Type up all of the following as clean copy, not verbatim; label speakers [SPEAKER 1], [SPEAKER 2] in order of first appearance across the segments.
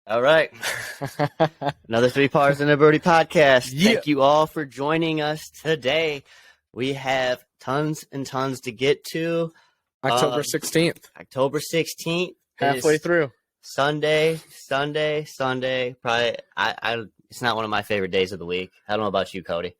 [SPEAKER 1] All right. Another 3 Pars and a Birdie podcast.
[SPEAKER 2] Yeah.
[SPEAKER 1] Thank you all for joining us today. We have tons and tons to get to.
[SPEAKER 2] October 16th.
[SPEAKER 1] October 16th.
[SPEAKER 2] Halfway through.
[SPEAKER 1] Sunday. Probably, it's not one of my favorite days of the week. I don't know about you, Cody.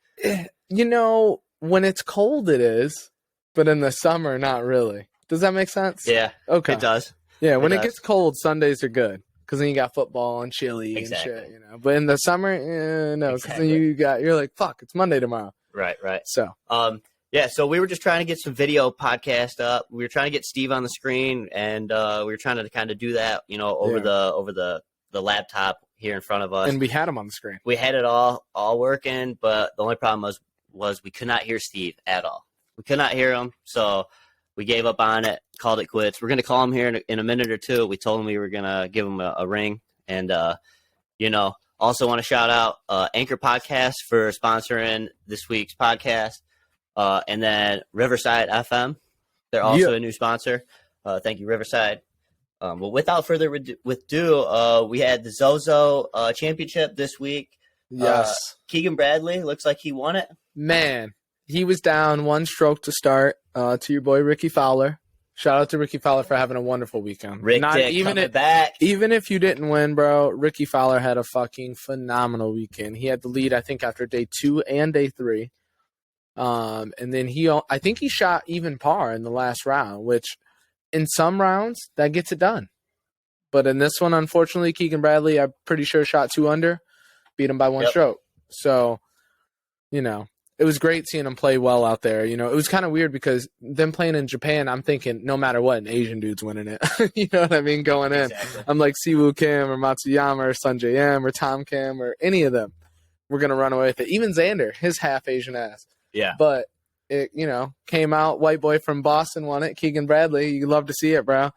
[SPEAKER 2] You know, when it's cold, it is, but in the summer, not really. Does that make sense?
[SPEAKER 1] Yeah.
[SPEAKER 2] Okay.
[SPEAKER 1] It does.
[SPEAKER 2] Yeah, when it gets cold, Sundays are good because then you got football and chili
[SPEAKER 1] Exactly.
[SPEAKER 2] and shit, you know. But in the summer, no, because then you're like, fuck, it's Monday tomorrow.
[SPEAKER 1] Right.
[SPEAKER 2] So,
[SPEAKER 1] yeah, so we were just trying to get some video podcast up. We were trying to get Steve on the screen, and we were trying to kind of do that, you know, over the laptop here in front of us.
[SPEAKER 2] And we had him on the screen.
[SPEAKER 1] We had it all working, but the only problem was we could not hear Steve at all. We could not hear him, so we gave up on it, called it quits. We're going to call him here in a minute or two. We told him we were going to give him a ring. And, also want to shout out Anchor Podcast for sponsoring this week's podcast. And then Riverside FM. They're also a new sponsor. Thank you, Riverside. But without further ado, we had the Zozo Championship this week.
[SPEAKER 2] Yes.
[SPEAKER 1] Keegan Bradley, looks like he won it.
[SPEAKER 2] Man, he was down one stroke to start. To your boy Ricky Fowler. Shout out to Ricky Fowler for having a wonderful weekend.
[SPEAKER 1] Back.
[SPEAKER 2] Even if you didn't win, bro, Ricky Fowler had a fucking phenomenal weekend. He had the lead, I think, after day 2 and day 3. And then I think he shot even par in the last round, which in some rounds that gets it done. But in this one, unfortunately, Keegan Bradley, I'm pretty sure shot 2 under, beat him by one stroke. So, you know, it was great seeing him play well out there. You know, it was kind of weird because them playing in Japan, I'm thinking no matter what, an Asian dude's winning it. You know what I mean? Going in.
[SPEAKER 1] Exactly.
[SPEAKER 2] I'm like Siwoo Kim or Matsuyama or Sunjae M or Tom Kim or any of them. We're going to run away with it. Even Xander, his half Asian ass.
[SPEAKER 1] Yeah.
[SPEAKER 2] But it, came out. White boy from Boston won it. Keegan Bradley. You love to see it, bro.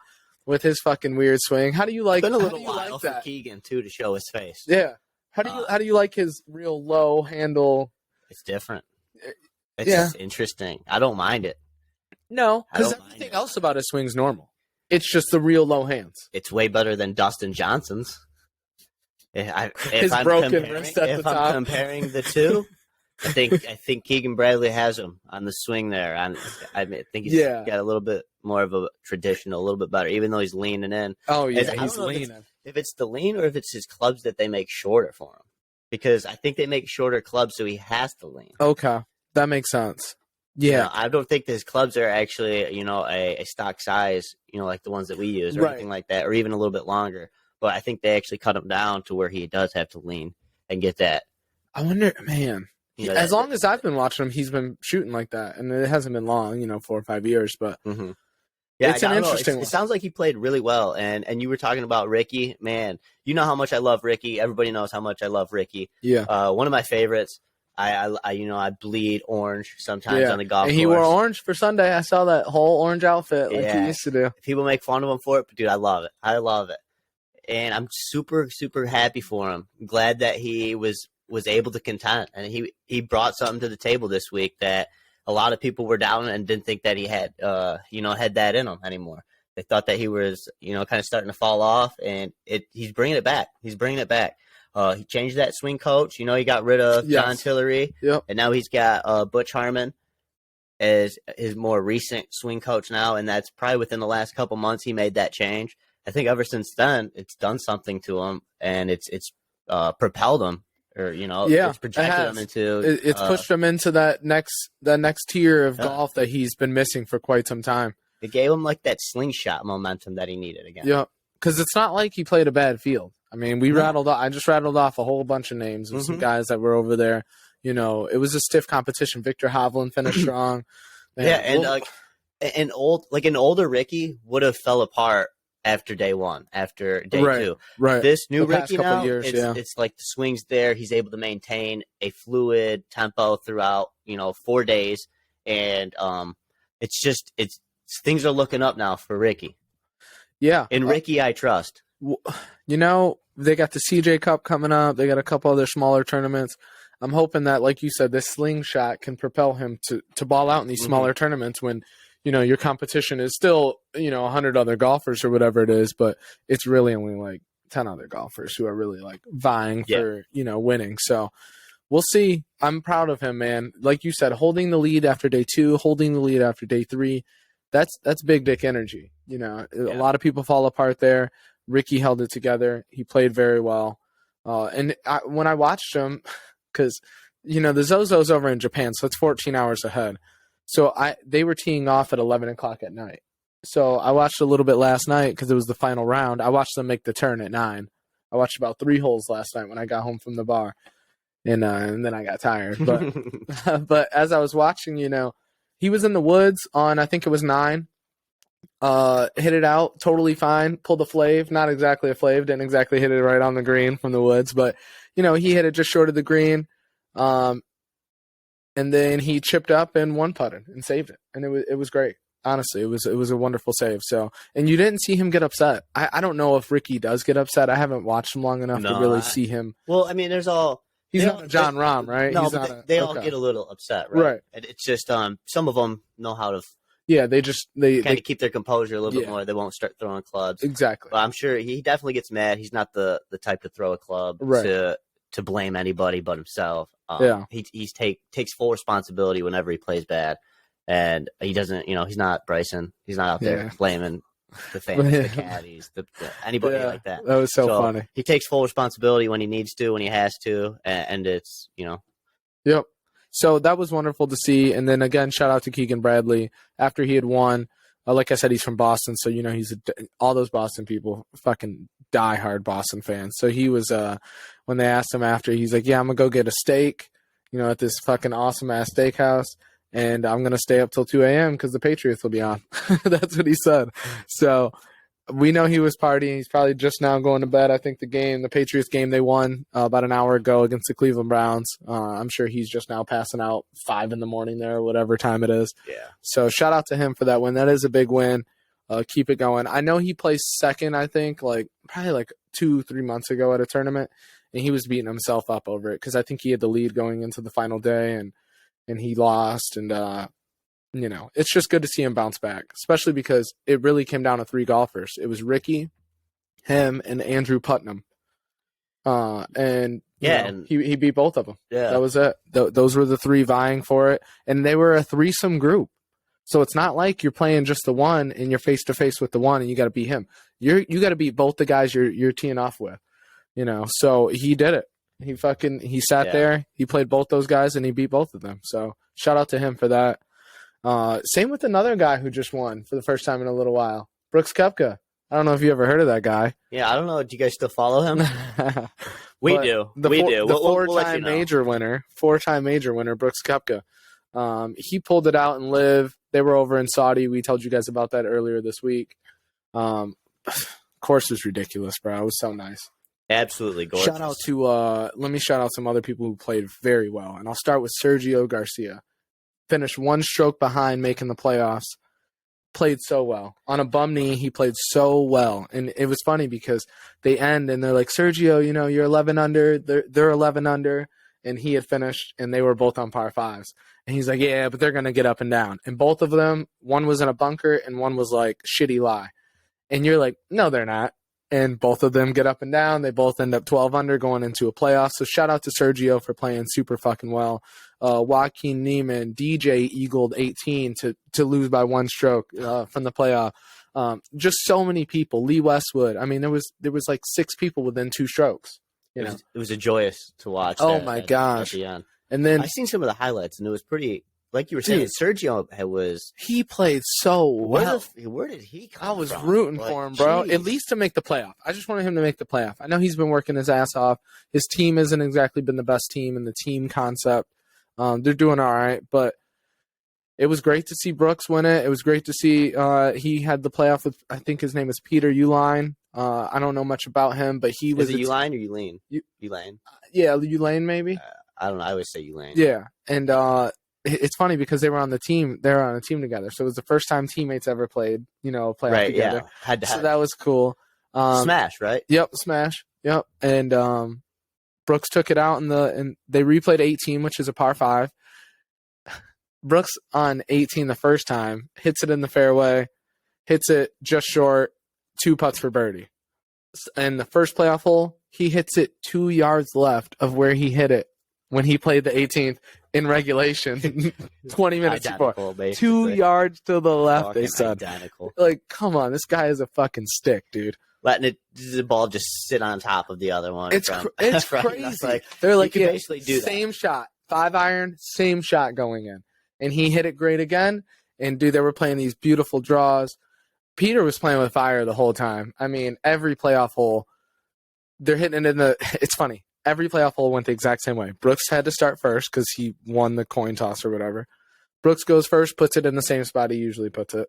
[SPEAKER 2] With his fucking weird swing. How do you like?
[SPEAKER 1] It's been a little while for Keegan too to show his face.
[SPEAKER 2] Yeah. How do you like his real low handle?
[SPEAKER 1] It's different. It's just interesting. I don't mind it.
[SPEAKER 2] No, because everything else about his swing's normal. It's just the real low hands. It's
[SPEAKER 1] way better than Dustin Johnson's.
[SPEAKER 2] If I'm
[SPEAKER 1] comparing the two, I think Keegan Bradley has him on the swing there. I think he's got a little bit more of a traditional, a little bit better, even though he's leaning in.
[SPEAKER 2] Oh yeah, he's leaning.
[SPEAKER 1] If it's the lean or if it's his clubs that they make shorter for him, because I think they make shorter clubs, so he has to lean.
[SPEAKER 2] Okay, that makes sense. Yeah,
[SPEAKER 1] I don't think his clubs are actually a stock size, like the ones that we use or anything like that, or even a little bit longer. But I think they actually cut him down to where he does have to lean and get that.
[SPEAKER 2] I wonder, man. As long as I've been watching him, he's been shooting like that, and it hasn't been long, 4 or 5 years. But
[SPEAKER 1] yeah,
[SPEAKER 2] it's an interesting one.
[SPEAKER 1] It sounds like he played really well, and you were talking about Ricky. Man, you know how much I love Ricky. Everybody knows how much I love Ricky.
[SPEAKER 2] Yeah,
[SPEAKER 1] one of my favorites. I bleed orange sometimes on the golf course.
[SPEAKER 2] And he wore orange for Sunday. I saw that whole orange outfit like he used to do.
[SPEAKER 1] People make fun of him for it, but dude, I love it. I love it, and I'm super super happy for him. I'm glad that he was able to contend, and he brought something to the table this week that a lot of people were down and didn't think that he had had that in him anymore. They thought that he was kind of starting to fall off, and he's bringing it back. He changed that swing coach. He got rid of John Tillery, and now he's got Butch Harmon as his more recent swing coach now, and that's probably within the last couple months he made that change. I think ever since then it's done something to him, and it's propelled him. Or it's projected him into.
[SPEAKER 2] It's pushed him into that next tier of golf that he's been missing for quite some time.
[SPEAKER 1] It gave him like that slingshot momentum that he needed again.
[SPEAKER 2] Yeah, because it's not like he played a bad field. I mean, I just rattled off a whole bunch of names of some guys that were over there. It was a stiff competition. Victor Hovland finished strong.
[SPEAKER 1] Man, an older Ricky would have fell apart after day 1, after day 2.
[SPEAKER 2] Right.
[SPEAKER 1] This new Ricky now, it's like the swing's there. He's able to maintain a fluid tempo throughout, 4 days. And things are looking up now for Ricky.
[SPEAKER 2] Yeah.
[SPEAKER 1] In Ricky, I trust.
[SPEAKER 2] They got the CJ Cup coming up. They got a couple other smaller tournaments. I'm hoping that, like you said, this slingshot can propel him to ball out in these smaller tournaments when your competition is still, 100 other golfers or whatever it is, but it's really only like other golfers who are really like vying for, winning. So we'll see. I'm proud of him, man. Like you said, holding the lead after day 2, holding the lead after day 3. That's big dick energy. A lot of people fall apart there. Ricky held it together. He played very well. When I watched him, because, the Zozo's over in Japan, so it's 14 hours ahead. So they were teeing off at 11 o'clock at night. So I watched a little bit last night because it was the final round. I watched them make the turn at 9. I watched about 3 holes last night when I got home from the bar. And then I got tired. But but as I was watching, he was in the woods on, I think it was 9. Hit it out totally fine. Pulled a flave, not exactly a flave. Didn't exactly hit it right on the green from the woods, but he hit it just short of the green. And then he chipped up and one putted and saved it, and it was great. Honestly, it was a wonderful save. So, and you didn't see him get upset. I don't know if Ricky does get upset. I haven't watched him long enough to really see him.
[SPEAKER 1] Well, I mean,
[SPEAKER 2] he's not a John Rahm, right?
[SPEAKER 1] No, they all get a little upset, right? Right. And it's just some of them know how to. Yeah, they kind of keep their composure a little bit more. They won't start throwing clubs.
[SPEAKER 2] Exactly.
[SPEAKER 1] But I'm sure he definitely gets mad. He's not the type to throw a club to blame anybody but himself. He takes full responsibility whenever he plays bad. And he doesn't, he's not Bryson. He's not out there blaming the fans, the caddies, anybody like that.
[SPEAKER 2] That was so funny.
[SPEAKER 1] He takes full responsibility when he needs to, when he has to, and it's,
[SPEAKER 2] Yep. So that was wonderful to see. And then again, shout out to Keegan Bradley after he had won. Like I said, he's from Boston, so he's all those Boston people, fucking diehard Boston fans. So he was when they asked him after, he's like, "Yeah, I'm gonna go get a steak, at this fucking awesome ass steakhouse." And I'm going to stay up till 2 a.m. because the Patriots will be on. That's what he said. So we know he was partying. He's probably just now going to bed. I think the Patriots game they won about an hour ago against the Cleveland Browns. I'm sure he's just now passing out 5 in the morning there, whatever time it is.
[SPEAKER 1] Yeah.
[SPEAKER 2] So shout out to him for that win. That is a big win. Keep it going. I know he placed second, I think, probably 2-3 months ago at a tournament. And he was beating himself up over it because I think he had the lead going into the final day and he lost, and it's just good to see him bounce back, especially because it really came down to 3 golfers. It was Ricky, him, and Andrew Putnam, and he beat both of them.
[SPEAKER 1] Yeah,
[SPEAKER 2] that was it. Those were the 3 vying for it, and they were a threesome group. So it's not like you're playing just the one and you're face to face with the one and you got to beat him. You got to beat both the guys you're teeing off with. So he did it. He sat there, he played both those guys, and he beat both of them. So shout out to him for that. Same with another guy who just won for the first time in a little while, Brooks Koepka. I don't know if you ever heard of that guy.
[SPEAKER 1] Yeah, I don't know. Do you guys still follow him? We do.
[SPEAKER 2] The four-time major winner, Brooks Koepka. He pulled it out and LIV. They were over in Saudi. We told you guys about that earlier this week. Course was ridiculous, bro. It was so nice.
[SPEAKER 1] Absolutely gorgeous.
[SPEAKER 2] Shout out to let me shout out some other people who played very well, and I'll start with Sergio Garcia. Finished 1 stroke behind making the playoffs. Played so well on a bum knee. He played so well, and it was funny because they end and they're like, Sergio, you're 11 under. They're 11 under, and he had finished, and they were both on par 5s. And he's like, yeah, but they're gonna get up and down. And both of them, one was in a bunker, and one was like shitty lie. And you're like, no, they're not. And both of them get up and down. They both end up 12 under going into a playoff. So shout out to Sergio for playing super fucking well. Joaquin Neiman, DJ eagled 18 to lose by 1 stroke from the playoff. Just so many people. Lee Westwood. I mean, there was 6 people within 2 strokes.
[SPEAKER 1] It was a joyous to watch.
[SPEAKER 2] Oh my gosh!
[SPEAKER 1] At the end.
[SPEAKER 2] And then
[SPEAKER 1] I've seen some of the highlights, and it was pretty. Like you were saying, Sergio
[SPEAKER 2] he played so well.
[SPEAKER 1] Where did he come from?
[SPEAKER 2] I was rooting for him, bro. At least to make the playoff. I just wanted him to make the playoff. I know he's been working his ass off. His team hasn't exactly been the best team in the team concept. They're doing all right, but it was great to see Brooks win it. It was great to see he had the playoff with, I think his name is Peter Uline. I don't know much about him, but he was.
[SPEAKER 1] Is it Uline or Ulane? Ulane.
[SPEAKER 2] Yeah, Ulane maybe.
[SPEAKER 1] I don't know. I always say Ulane.
[SPEAKER 2] Yeah, and it's funny because they were on the team. They were on a team together, so it was the first time teammates ever played. A playoff together.
[SPEAKER 1] Yeah.
[SPEAKER 2] So that was cool.
[SPEAKER 1] Smash, right?
[SPEAKER 2] Yep, smash. Yep, and Brooks took it out and they replayed 18, which is a par 5. Brooks on 18 the first time hits it in the fairway, hits it just short, 2 putts for birdie. And the first playoff hole, he hits it 2 yards left of where he hit it when he played the 18th in regulation 20 minutes before. 2 yards to the left, they said.
[SPEAKER 1] Identical.
[SPEAKER 2] Like, come on, this guy is a fucking stick, dude.
[SPEAKER 1] Letting the ball just sit on top of the other one.
[SPEAKER 2] It's crazy.
[SPEAKER 1] Like,
[SPEAKER 2] they're like,
[SPEAKER 1] you can basically do
[SPEAKER 2] same shot, 5-iron, same shot going in. And he hit it great again. And, dude, they were playing these beautiful draws. Peter was playing with fire the whole time. I mean, every playoff hole, they're hitting it in the – it's funny. Every playoff hole went the exact same way. Brooks had to start first because he won the coin toss or whatever. Brooks goes first, puts it in the same spot he usually puts it.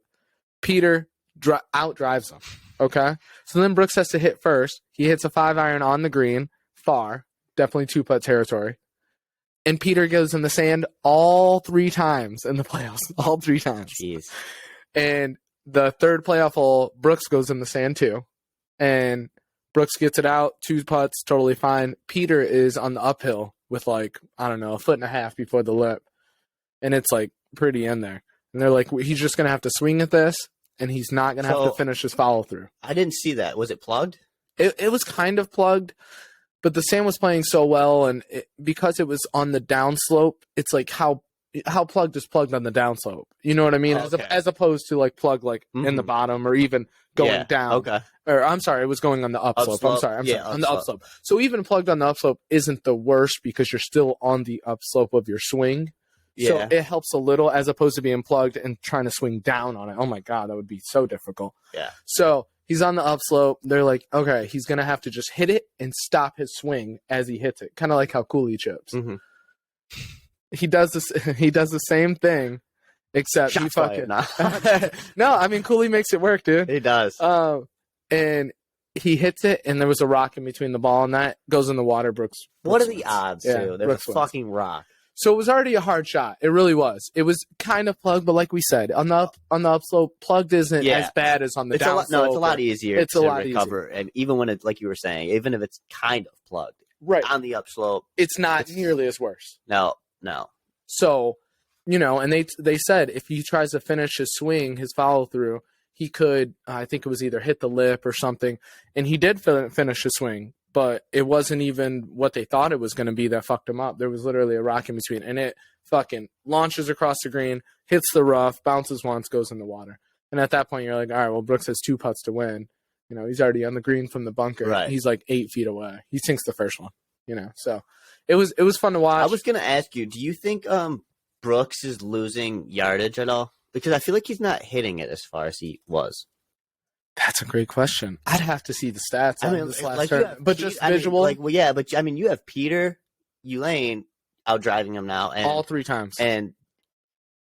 [SPEAKER 2] Peter outdrives him, okay? So then Brooks has to hit first. He hits a 5-iron on the green, far, definitely 2-putt territory. And Peter goes in the sand all 3 times in the playoffs, all 3 times.
[SPEAKER 1] Jeez.
[SPEAKER 2] And the third playoff hole, Brooks goes in the sand too. And Brooks gets it out, 2 putts, totally fine. Peter is on the uphill with like, I don't know, 1.5 feet before the lip. And it's like pretty in there. And they're like, he's just going to have to swing at this, and he's not going to have to finish his follow through.
[SPEAKER 1] I didn't see that. Was it plugged?
[SPEAKER 2] It was kind of plugged, but the sand was playing so well, and because it was on the downslope, it's like how plugged is plugged on the downslope. You know what I mean?
[SPEAKER 1] Okay.
[SPEAKER 2] As opposed to like plug like in the bottom or even going down.
[SPEAKER 1] Okay.
[SPEAKER 2] Or I'm sorry, it was going on the upslope. I'm sorry, on the upslope. So even plugged on the upslope isn't the worst because you're still on the upslope of your swing. Yeah. So it helps a little as opposed to being plugged and trying to swing down on it. Oh my God, that would be so difficult.
[SPEAKER 1] Yeah.
[SPEAKER 2] So he's on the upslope. They're like, okay, he's going to have to just hit it and stop his swing as he hits it. Kind of like how Cooley chips.
[SPEAKER 1] Mm-hmm.
[SPEAKER 2] He does this. He does the same thing, except
[SPEAKER 1] Shots
[SPEAKER 2] he fucking.
[SPEAKER 1] fired,
[SPEAKER 2] No, I mean, Cooley makes it work, dude.
[SPEAKER 1] He does.
[SPEAKER 2] And he hits it, and there was a rock in between the ball and that. Goes in the water. Brooks
[SPEAKER 1] what are
[SPEAKER 2] wins.
[SPEAKER 1] the odds,
[SPEAKER 2] Yeah,
[SPEAKER 1] too? There's
[SPEAKER 2] Brooks
[SPEAKER 1] a fucking rock.
[SPEAKER 2] So it was already a hard shot. It really was. It was kind of plugged, but like we said, on the upslope, plugged isn't as bad as on the downslope.
[SPEAKER 1] It's a lot easier
[SPEAKER 2] to
[SPEAKER 1] recover. And even when it's like you were saying, even if it's kind of plugged,
[SPEAKER 2] right
[SPEAKER 1] on the upslope,
[SPEAKER 2] it's not nearly as worse.
[SPEAKER 1] No.
[SPEAKER 2] So, and they said if he tries to finish his swing, his follow through, he could. I think it was either hit the lip or something, and he did finish his swing. But it wasn't even what they thought it was going to be that fucked him up. There was literally a rock in between, and it fucking launches across the green, hits the rough, bounces once, goes in the water. And at that point, you're like, all right, well, Brooks has 2 putts to win. He's already on the green from the bunker.
[SPEAKER 1] Right.
[SPEAKER 2] He's like 8 feet away. He sinks the first one. So it was fun to watch.
[SPEAKER 1] I was going to ask you, do you think Brooks is losing yardage at all? Because I feel like he's not hitting it as far as he was.
[SPEAKER 2] That's a great question. I'd have to see the stats on this last turn, but just
[SPEAKER 1] visual. You have Peter Elaine out driving him now, and
[SPEAKER 2] all 3 times.
[SPEAKER 1] And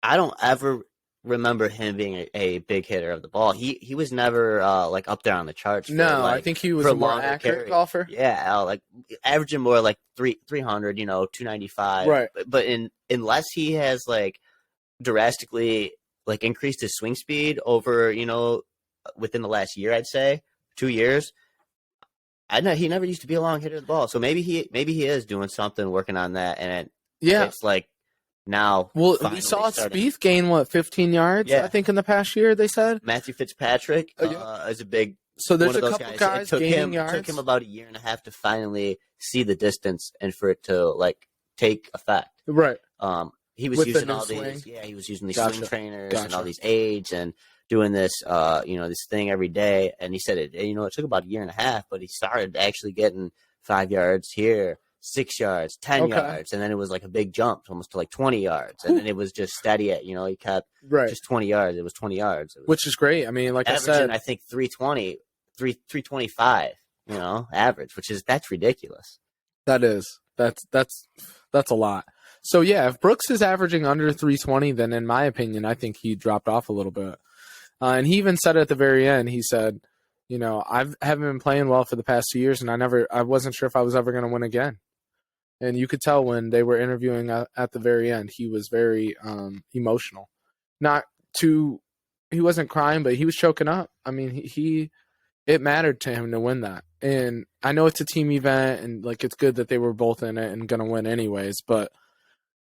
[SPEAKER 1] I don't ever remember him being a big hitter of the ball. He was never like up there on the charts.
[SPEAKER 2] No, I think he was a more accurate golfer.
[SPEAKER 1] Yeah, like averaging more like 300, 295.
[SPEAKER 2] Right.
[SPEAKER 1] But unless he has like drastically like increased his swing speed over, within the last year, I'd say 2 years. He never used to be a long hitter of the ball, so maybe he is doing something, working on that, and it's like now.
[SPEAKER 2] Well, we saw Spieth gain 15 yards, I think, in the past year. They said
[SPEAKER 1] Matthew Fitzpatrick is a big.
[SPEAKER 2] So there's
[SPEAKER 1] one
[SPEAKER 2] a
[SPEAKER 1] of those
[SPEAKER 2] couple guys gaining yards.
[SPEAKER 1] It took him about a year and a half to finally see the distance and for it to like take effect.
[SPEAKER 2] Right.
[SPEAKER 1] He was using all these. Swing. Yeah, he was using these swing trainers and all these aids and doing this, this thing every day. And he said it took about a year and a half, but he started actually getting 5 yards here, 6 yards, 10 yards. And then it was like a big jump almost to like 20 yards. And then it was just steady at, he kept just 20 yards. It was 20 yards.
[SPEAKER 2] Which is great. I mean, like I said,
[SPEAKER 1] I think 320, 325, average, that's ridiculous.
[SPEAKER 2] That is, that's a lot. So yeah, if Brooks is averaging under 320, then in my opinion, I think he dropped off a little bit. And he even said at the very end, he said, I haven't been playing well for the past 2 years, and I wasn't sure if I was ever going to win again. And you could tell when they were interviewing at the very end, he was very emotional. He wasn't crying, but he was choking up. I mean, it mattered to him to win that. And I know it's a team event, and like it's good that they were both in it and going to win anyways. But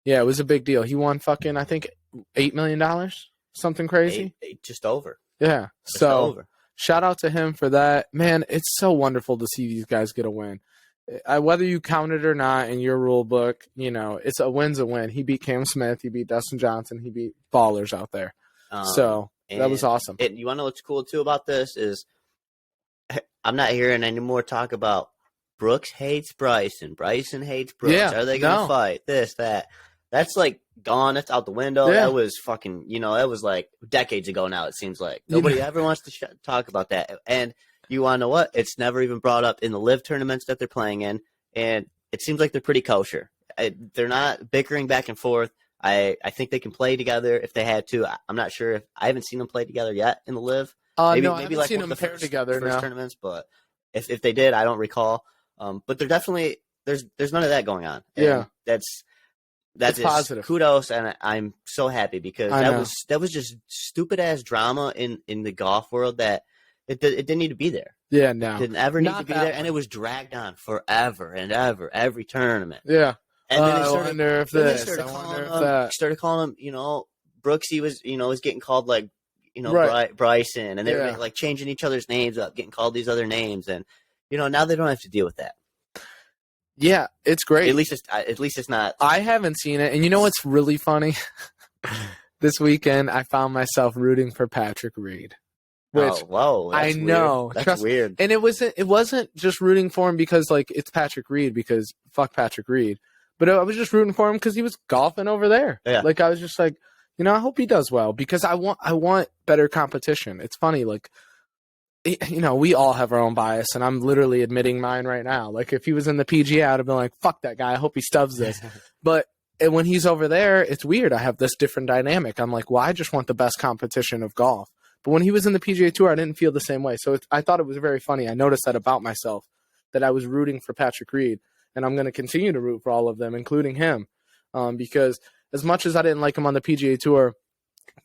[SPEAKER 2] yeah, it was a big deal. He won fucking, I think, $8 million. Something crazy?
[SPEAKER 1] Eight, just over.
[SPEAKER 2] Yeah.
[SPEAKER 1] Just over.
[SPEAKER 2] shout out to him for that. Man, it's so wonderful to see these guys get a win. Whether you count it or not in your rule book, you know, it's a win's a win. He beat Cam Smith. He beat Dustin Johnson. He beat ballers out there. So that was awesome.
[SPEAKER 1] And you want to know what's cool, too, about this is I'm not hearing any more talk about Brooks hates Bryson. Bryson hates Brooks.
[SPEAKER 2] Yeah,
[SPEAKER 1] Are they going to fight? This, that. That's, like, gone. That's out the window.
[SPEAKER 2] Yeah.
[SPEAKER 1] That was fucking, you know, that was, like, decades ago now, it seems like. Nobody ever wants to talk about that. And you want to know what? It's never even brought up in the live tournaments that they're playing in, and it seems like they're pretty kosher. They're not bickering back and forth. I think they can play together if they had to. I'm not sure. I haven't seen them play together yet in the live.
[SPEAKER 2] Maybe I haven't seen them pair together
[SPEAKER 1] first tournaments, but if they did, I don't recall. But they're definitely there's none of that going on. And
[SPEAKER 2] yeah,
[SPEAKER 1] that's
[SPEAKER 2] positive.
[SPEAKER 1] Kudos, and I'm so happy because that was just stupid ass drama in the golf world that it didn't need to be there.
[SPEAKER 2] Yeah, no,
[SPEAKER 1] it didn't ever need to be there, and it was dragged on forever and ever, every tournament.
[SPEAKER 2] Yeah,
[SPEAKER 1] and then
[SPEAKER 2] I wonder if this. I wonder if that.
[SPEAKER 1] Started calling him, you know, Brooksy was getting called like, you know, Bryson, and they were like changing each other's names up, getting called these other names, and you know, now they don't have to deal with that.
[SPEAKER 2] Yeah, it's great.
[SPEAKER 1] At least it's not.
[SPEAKER 2] I haven't seen it, and you know what's really funny? This weekend, I found myself rooting for Patrick Reed. Which
[SPEAKER 1] whoa!
[SPEAKER 2] I know.
[SPEAKER 1] That's weird.
[SPEAKER 2] And it wasn't just rooting for him because like it's Patrick Reed, because fuck Patrick Reed. But I was just rooting for him because he was golfing over there.
[SPEAKER 1] Yeah.
[SPEAKER 2] Like I was just like, you know, I hope he does well because I want better competition. It's funny, like, you know, we all have our own bias, and I'm literally admitting mine right now. Like if he was in the PGA, I'd have been like, fuck that guy. I hope he stubs this. But when he's over there, it's weird. I have this different dynamic. I'm like, well, I just want the best competition of golf. But when he was in the PGA Tour, I didn't feel the same way. So I thought it was very funny. I noticed that about myself, that I was rooting for Patrick Reed. And I'm going to continue to root for all of them, including him. Because as much as I didn't like him on the PGA Tour,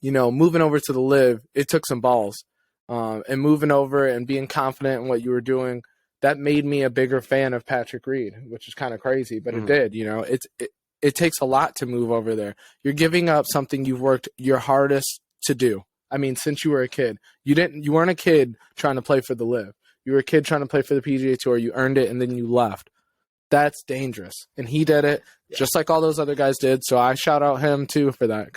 [SPEAKER 2] you know, moving over to the LIV, it took some balls. And moving over and being confident in what you were doing, that made me a bigger fan of Patrick Reed, which is kind of crazy. But it did, you know. It takes a lot to move over there. You're giving up something you've worked your hardest to do. I mean, since you were a kid, you weren't a kid trying to play for the LIV. You were a kid trying to play for the PGA Tour. You earned it, and then you left. That's dangerous. And he did it just like all those other guys did. So I shout out him too for that.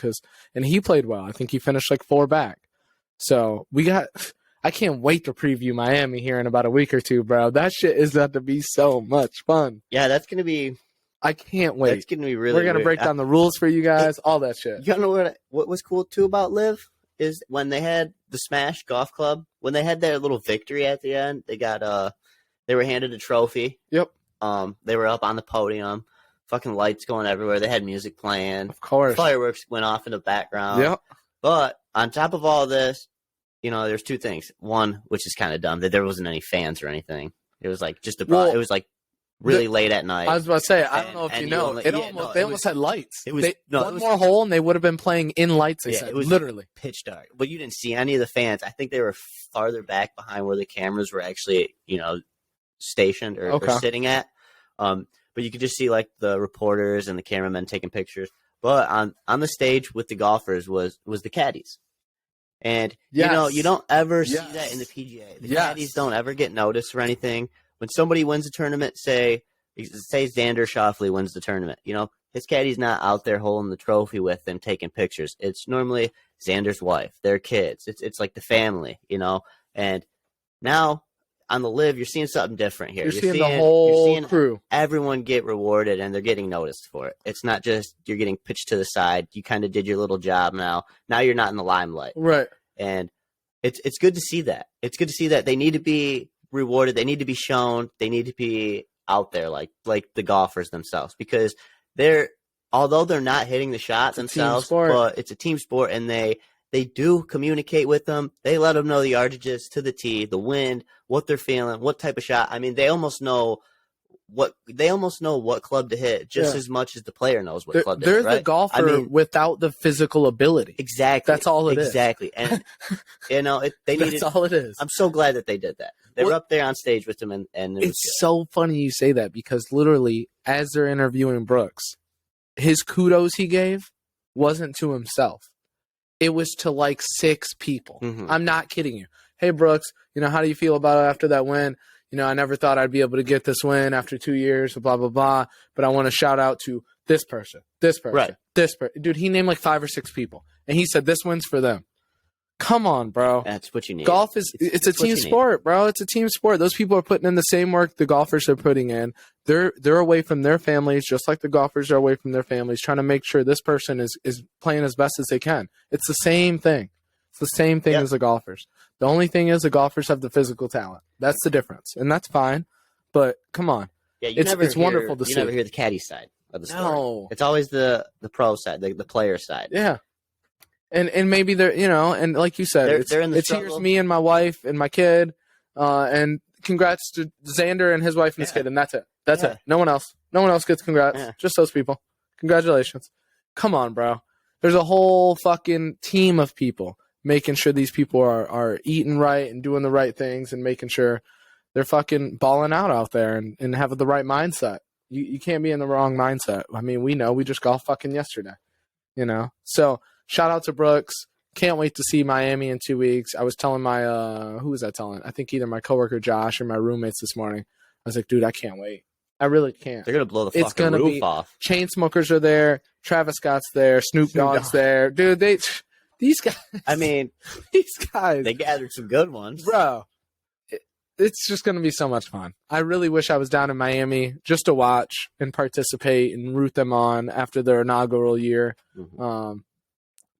[SPEAKER 2] And he played well. I think he finished like 4 back. So I can't wait to preview Miami here in about a week or two, bro. That shit is about to be so much fun.
[SPEAKER 1] Yeah, that's going to be.
[SPEAKER 2] I can't wait.
[SPEAKER 1] It's going to be really.
[SPEAKER 2] We're going to break down the rules for you guys, all that shit.
[SPEAKER 1] You know what was cool too about LIV? Is when they had the Smash Golf Club, when they had their little victory at the end, they were handed a trophy.
[SPEAKER 2] Yep.
[SPEAKER 1] They were up on the podium, fucking lights going everywhere. They had music playing.
[SPEAKER 2] Of course.
[SPEAKER 1] Fireworks went off in the background.
[SPEAKER 2] Yep.
[SPEAKER 1] But on top of all this, you know, there's 2 things. One, which is kind of dumb, that there wasn't any fans or anything. It was like just it was like really late at night.
[SPEAKER 2] I was about to say, I don't know if you know, they almost had lights. It was one more hole, and they would have been playing in lights. They said,
[SPEAKER 1] it was
[SPEAKER 2] literally
[SPEAKER 1] pitch dark, but you didn't see any of the fans. I think they were farther back behind where the cameras were actually, you know, stationed or sitting at. But you could just see like the reporters and the cameramen taking pictures. But on the stage with the golfers was the caddies. And you know, you don't ever see that in the PGA. The caddies don't ever get noticed or anything. When somebody wins a tournament, say Xander Schauffele wins the tournament, you know, his caddy's not out there holding the trophy with them taking pictures. It's normally Xander's wife, their kids. It's like the family, you know. And now on the LIV, you're seeing something different here.
[SPEAKER 2] You're seeing the whole crew.
[SPEAKER 1] Everyone get rewarded, and they're getting noticed for it. It's not just you're getting pitched to the side. You kind of did your little job now. Now you're not in the limelight.
[SPEAKER 2] Right.
[SPEAKER 1] And it's good to see that. It's good to see that they need to be rewarded. They need to be shown. They need to be out there like the golfers themselves, because although they're not hitting the shot themselves, but it's a team sport, and they do communicate with them. They let them know the yardages to the tee, the wind, what they're feeling, what type of shot. I mean, they almost know what club to hit just as much as the player knows what club to hit.
[SPEAKER 2] They're the golfer without the physical ability.
[SPEAKER 1] Exactly.
[SPEAKER 2] That's all it is.
[SPEAKER 1] Exactly. And you know,
[SPEAKER 2] that's all it is.
[SPEAKER 1] I'm so glad that they did that. They were up there on stage with them, and
[SPEAKER 2] it's so funny you say that, because literally as they're interviewing Brooks, his kudos he gave wasn't to himself. It was to like 6 people. Mm-hmm. I'm not kidding you. hey, Brooks, how do you feel about it after that win? I never thought I'd be able to get this win after 2 years, blah, blah, blah. But I want to shout out to this person, this person,
[SPEAKER 1] Right.
[SPEAKER 2] this person. Dude, he named like 5 or 6 people. And he said, this win's for them. Come on, bro.
[SPEAKER 1] That's what you need.
[SPEAKER 2] Golf is it's a team sport, bro. It's a team sport. Those people are putting in the same work the golfers are putting in. They're away from their families, just like the golfers are away from their families, trying to make sure this person is playing as best as they can. It's the same thing. It's the same thing as the golfers. The only thing is the golfers have the physical talent. That's the difference, and that's fine. But come on, it's wonderful to see.
[SPEAKER 1] You never hear the caddy side of the story.
[SPEAKER 2] No,
[SPEAKER 1] it's always the pro side, the player side.
[SPEAKER 2] Yeah. And maybe they're, and like you said,
[SPEAKER 1] they're in the
[SPEAKER 2] it's here's me and my wife and my kid, and congrats to Xander and his wife and his kid, and that's it. That's it. No one else. No one else gets congrats. Yeah. Just those people. Congratulations. Come on, bro. There's a whole fucking team of people making sure these people are eating right and doing the right things and making sure they're fucking balling out there and have the right mindset. You can't be in the wrong mindset. I mean, we know. We just golfed fucking yesterday, So shout out to Brooks. Can't wait to see Miami in 2 weeks. I was telling my who was I telling? I think either my coworker Josh or my roommates this morning. I was like, dude, I can't wait. I really can't.
[SPEAKER 1] They're gonna blow the fucking roof off.
[SPEAKER 2] Chainsmokers are there. Travis Scott's there. Snoop Dogg's there. Dude, these guys.
[SPEAKER 1] I mean,
[SPEAKER 2] these guys.
[SPEAKER 1] They gathered some good ones,
[SPEAKER 2] bro. It's just gonna be so much fun. I really wish I was down in Miami just to watch and participate and root them on after their inaugural year. Mm-hmm.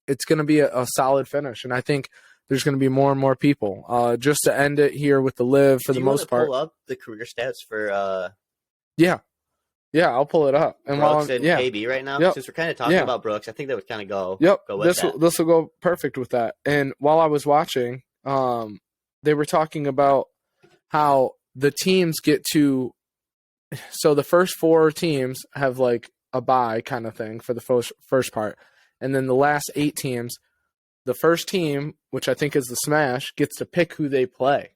[SPEAKER 2] It's going to be a solid finish, and I think there's going to be more and more people. Just to end it here with the LIV for the most part.
[SPEAKER 1] Pull up the career stats for.
[SPEAKER 2] Yeah, I'll pull it up. And
[SPEAKER 1] Brooks and KB right now, since we're kind of talking about Brooks, I think that would kind of go. Go with
[SPEAKER 2] this will go perfect with that. And while I was watching, they were talking about how the teams get to. So the first 4 teams have like a bye kind of thing for the first part. And then the last 8 teams, the first team, which I think is the Smash, gets to pick who they play.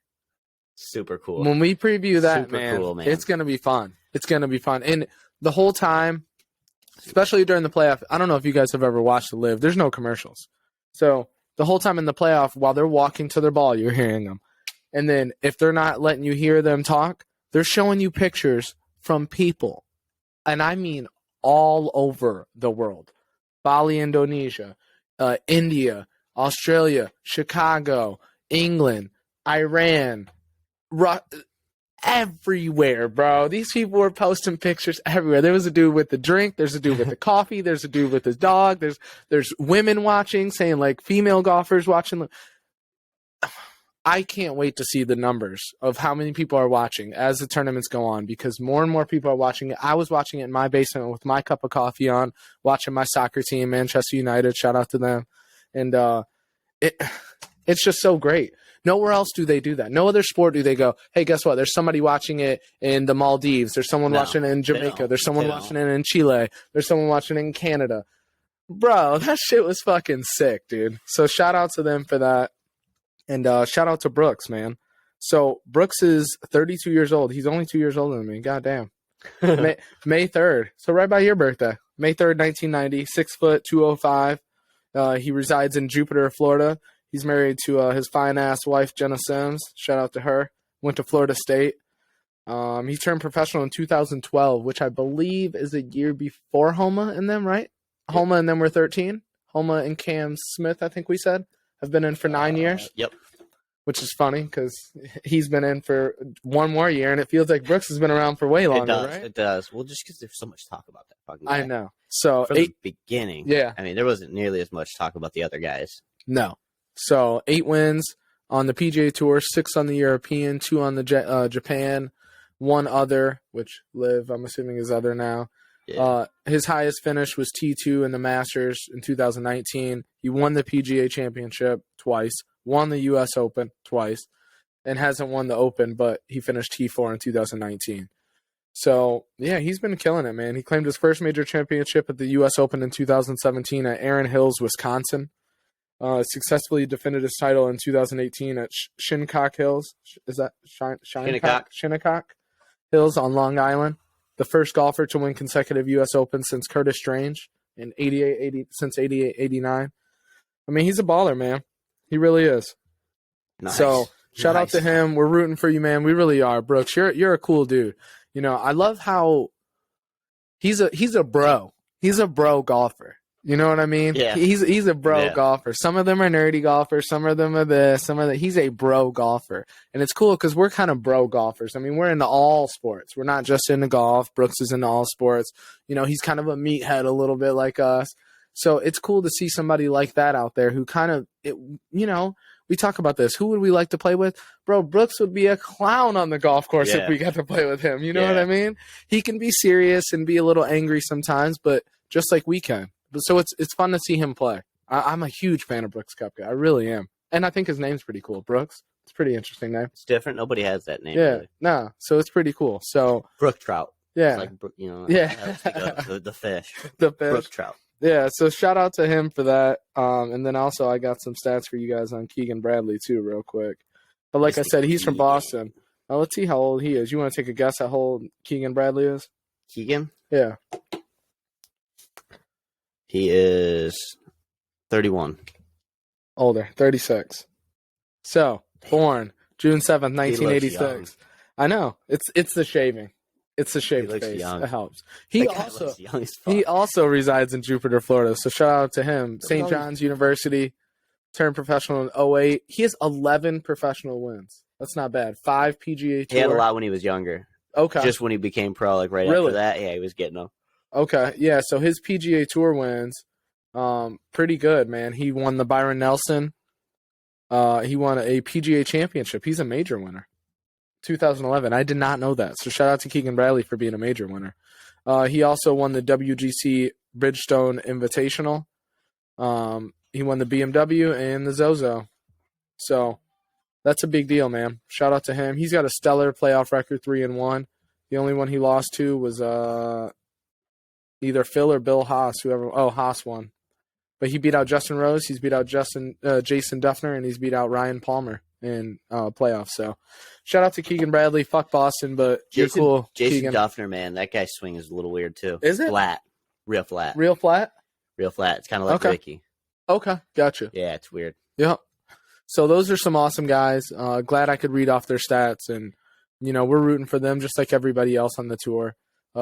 [SPEAKER 1] Super cool.
[SPEAKER 2] When we preview that, man, it's going to be fun. It's going to be fun. And the whole time, especially during the playoff, I don't know if you guys have ever watched the LIV. There's no commercials. So the whole time in the playoff, while they're walking to their ball, you're hearing them. And then if they're not letting you hear them talk, they're showing you pictures from people. And I mean all over the world. Bali, Indonesia, India, Australia, Chicago, England, Iran, everywhere, bro. These people were posting pictures everywhere. There was a dude with the drink. There's a dude with the coffee. There's a dude with his dog. There's women watching, saying like female golfers watching. I can't wait to see the numbers of how many people are watching as the tournaments go on, because more and more people are watching it. I was watching it in my basement with my cup of coffee on, watching my soccer team, Manchester United. Shout out to them. And it's just so great. Nowhere else do they do that. No other sport do they go, hey, guess what? There's somebody watching it in the Maldives. There's someone watching it in Jamaica. There's someone watching it in Chile. There's someone watching it in Canada. Bro, that shit was fucking sick, dude. So shout out to them for that. And shout out to Brooks, man. So Brooks is 32 years old. He's only 2 years older than me. Goddamn. May 3rd. So right by your birthday. May 3rd, 1990. 6 foot, 205. He resides in Jupiter, Florida. He's married to his fine-ass wife, Jenna Sims. Shout out to her. Went to Florida State. He turned professional in 2012, which I believe is a year before Homa and them, right? Yep. Homa and them were 13. Homa and Cam Smith, I think we said, have been in for 9 years.
[SPEAKER 1] Yep.
[SPEAKER 2] Which is funny because he's been in for 1 more year, and it feels like Brooks has been around for way longer, right?
[SPEAKER 1] It does. Well, just because there's so much talk about that fucking guy.
[SPEAKER 2] I know. So
[SPEAKER 1] from the beginning, I mean, there wasn't nearly as much talk about the other guys.
[SPEAKER 2] No. So 8 wins on the PGA Tour, 6 on the European, 2 on the Japan, 1 other, which LIV, I'm assuming, is other now. Yeah. His highest finish was T2 in the Masters in 2019. He won the PGA Championship twice, won the U.S. Open twice, and hasn't won the Open, but he finished T4 in 2019. So, yeah, he's been killing it, man. He claimed his first major championship at the U.S. Open in 2017 at Erin Hills, Wisconsin. Successfully defended his title in 2018 at Shinnecock Hills. Is that Shinnecock Hills on Long Island. The first golfer to win consecutive U.S. Open since Curtis Strange in 88-89. I mean, he's a baller, man. He really is.
[SPEAKER 1] Nice.
[SPEAKER 2] So Shout out to him. We're rooting for you, man. We really are, Brooks. You're a cool dude. You know, I love how he's a bro. He's a bro golfer. You know what I mean?
[SPEAKER 1] Yeah.
[SPEAKER 2] He's a bro golfer. Some of them are nerdy golfers. Some of them are this. Some of that. He's a bro golfer, and it's cool because we're kind of bro golfers. I mean, we're into all sports. We're not just into golf. Brooks is into all sports. You know, he's kind of a meathead a little bit like us. So it's cool to see somebody like that out there who kind of, we talk about this. Who would we like to play with? Bro, Brooks would be a clown on the golf course if we got to play with him. You know what I mean? He can be serious and be a little angry sometimes, but just like we can. So it's fun to see him play. I'm a huge fan of Brooks Koepka. I really am. And I think his name's pretty cool. Brooks. It's a pretty interesting name.
[SPEAKER 1] It's different. Nobody has that name.
[SPEAKER 2] Yeah.
[SPEAKER 1] Really.
[SPEAKER 2] No. So it's pretty cool. So
[SPEAKER 1] Brook Trout.
[SPEAKER 2] Yeah.
[SPEAKER 1] It's like, the fish.
[SPEAKER 2] The fish.
[SPEAKER 1] Brook Trout.
[SPEAKER 2] Yeah, so shout out to him for that. And then also I got some stats for you guys on Keegan Bradley too, real quick. But like I said, he's from Boston. Now let's see how old he is. You want to take a guess at how old Keegan Bradley is?
[SPEAKER 1] Keegan?
[SPEAKER 2] Yeah.
[SPEAKER 1] He is 31.
[SPEAKER 2] Older, 36. So, born June 7th, 1986. I know. It's the shaving. It's the shaved face.
[SPEAKER 1] Young.
[SPEAKER 2] It helps. He also resides in Jupiter, Florida. So shout out to him. St. John's University, turned professional in 2008. He has 11 professional wins. That's not bad. 5 PGA Tour.
[SPEAKER 1] He had a lot when he was younger.
[SPEAKER 2] Okay.
[SPEAKER 1] Just when he became pro, like after that, he was getting them.
[SPEAKER 2] Okay, yeah. So his PGA Tour wins, pretty good, man. He won the Byron Nelson. He won a PGA Championship. He's a major winner. 2011. I did not know that. So shout out to Keegan Bradley for being a major winner. He also won the WGC Bridgestone Invitational. He won the BMW and the Zozo. So that's a big deal, man. Shout out to him. He's got a stellar playoff record, 3-1. The only one he lost to was either Phil or Bill Haas, Haas won. But he beat out Justin Rose, he's beat out Jason Duffner, and he's beat out Ryan Palmer in playoffs. So shout out to Keegan Bradley. Fuck Boston, but you're cool.
[SPEAKER 1] Jason
[SPEAKER 2] Keegan.
[SPEAKER 1] Duffner, man, that guy's swing is a little weird too.
[SPEAKER 2] Is it?
[SPEAKER 1] Flat. Real flat.
[SPEAKER 2] Real flat?
[SPEAKER 1] Real flat. It's kind of like Ricky.
[SPEAKER 2] Okay, gotcha.
[SPEAKER 1] Yeah, it's weird.
[SPEAKER 2] Yep. So those are some awesome guys. Glad I could read off their stats, and we're rooting for them just like everybody else on the tour.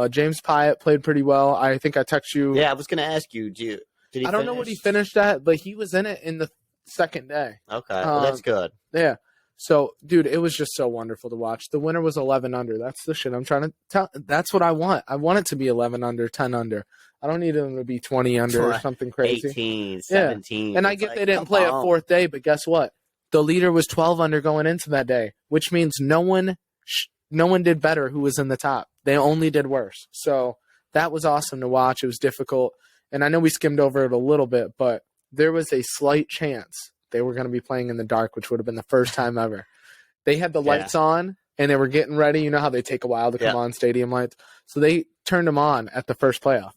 [SPEAKER 2] James Pyatt played pretty well. I think I texted you.
[SPEAKER 1] Yeah, I was going to ask you, did he
[SPEAKER 2] I don't know what he finished at, but he was in it in the second day.
[SPEAKER 1] Okay, well, that's good.
[SPEAKER 2] Yeah. So, dude, it was just so wonderful to watch. The winner was 11 under. That's the shit I'm trying to tell. That's what I want. I want it to be 11 under, 10 under. I don't need them to be 20 under or something crazy.
[SPEAKER 1] 18, 17.
[SPEAKER 2] Yeah. And I get they didn't play a fourth day, but guess what? The leader was 12 under going into that day, which means no one did better who was in the top. They only did worse. So that was awesome to watch. It was difficult. And I know we skimmed over it a little bit, but there was a slight chance they were going to be playing in the dark, which would have been the first time ever. They had the lights on, and they were getting ready. You know how they take a while to come on, stadium lights? So they turned them on at the first playoff.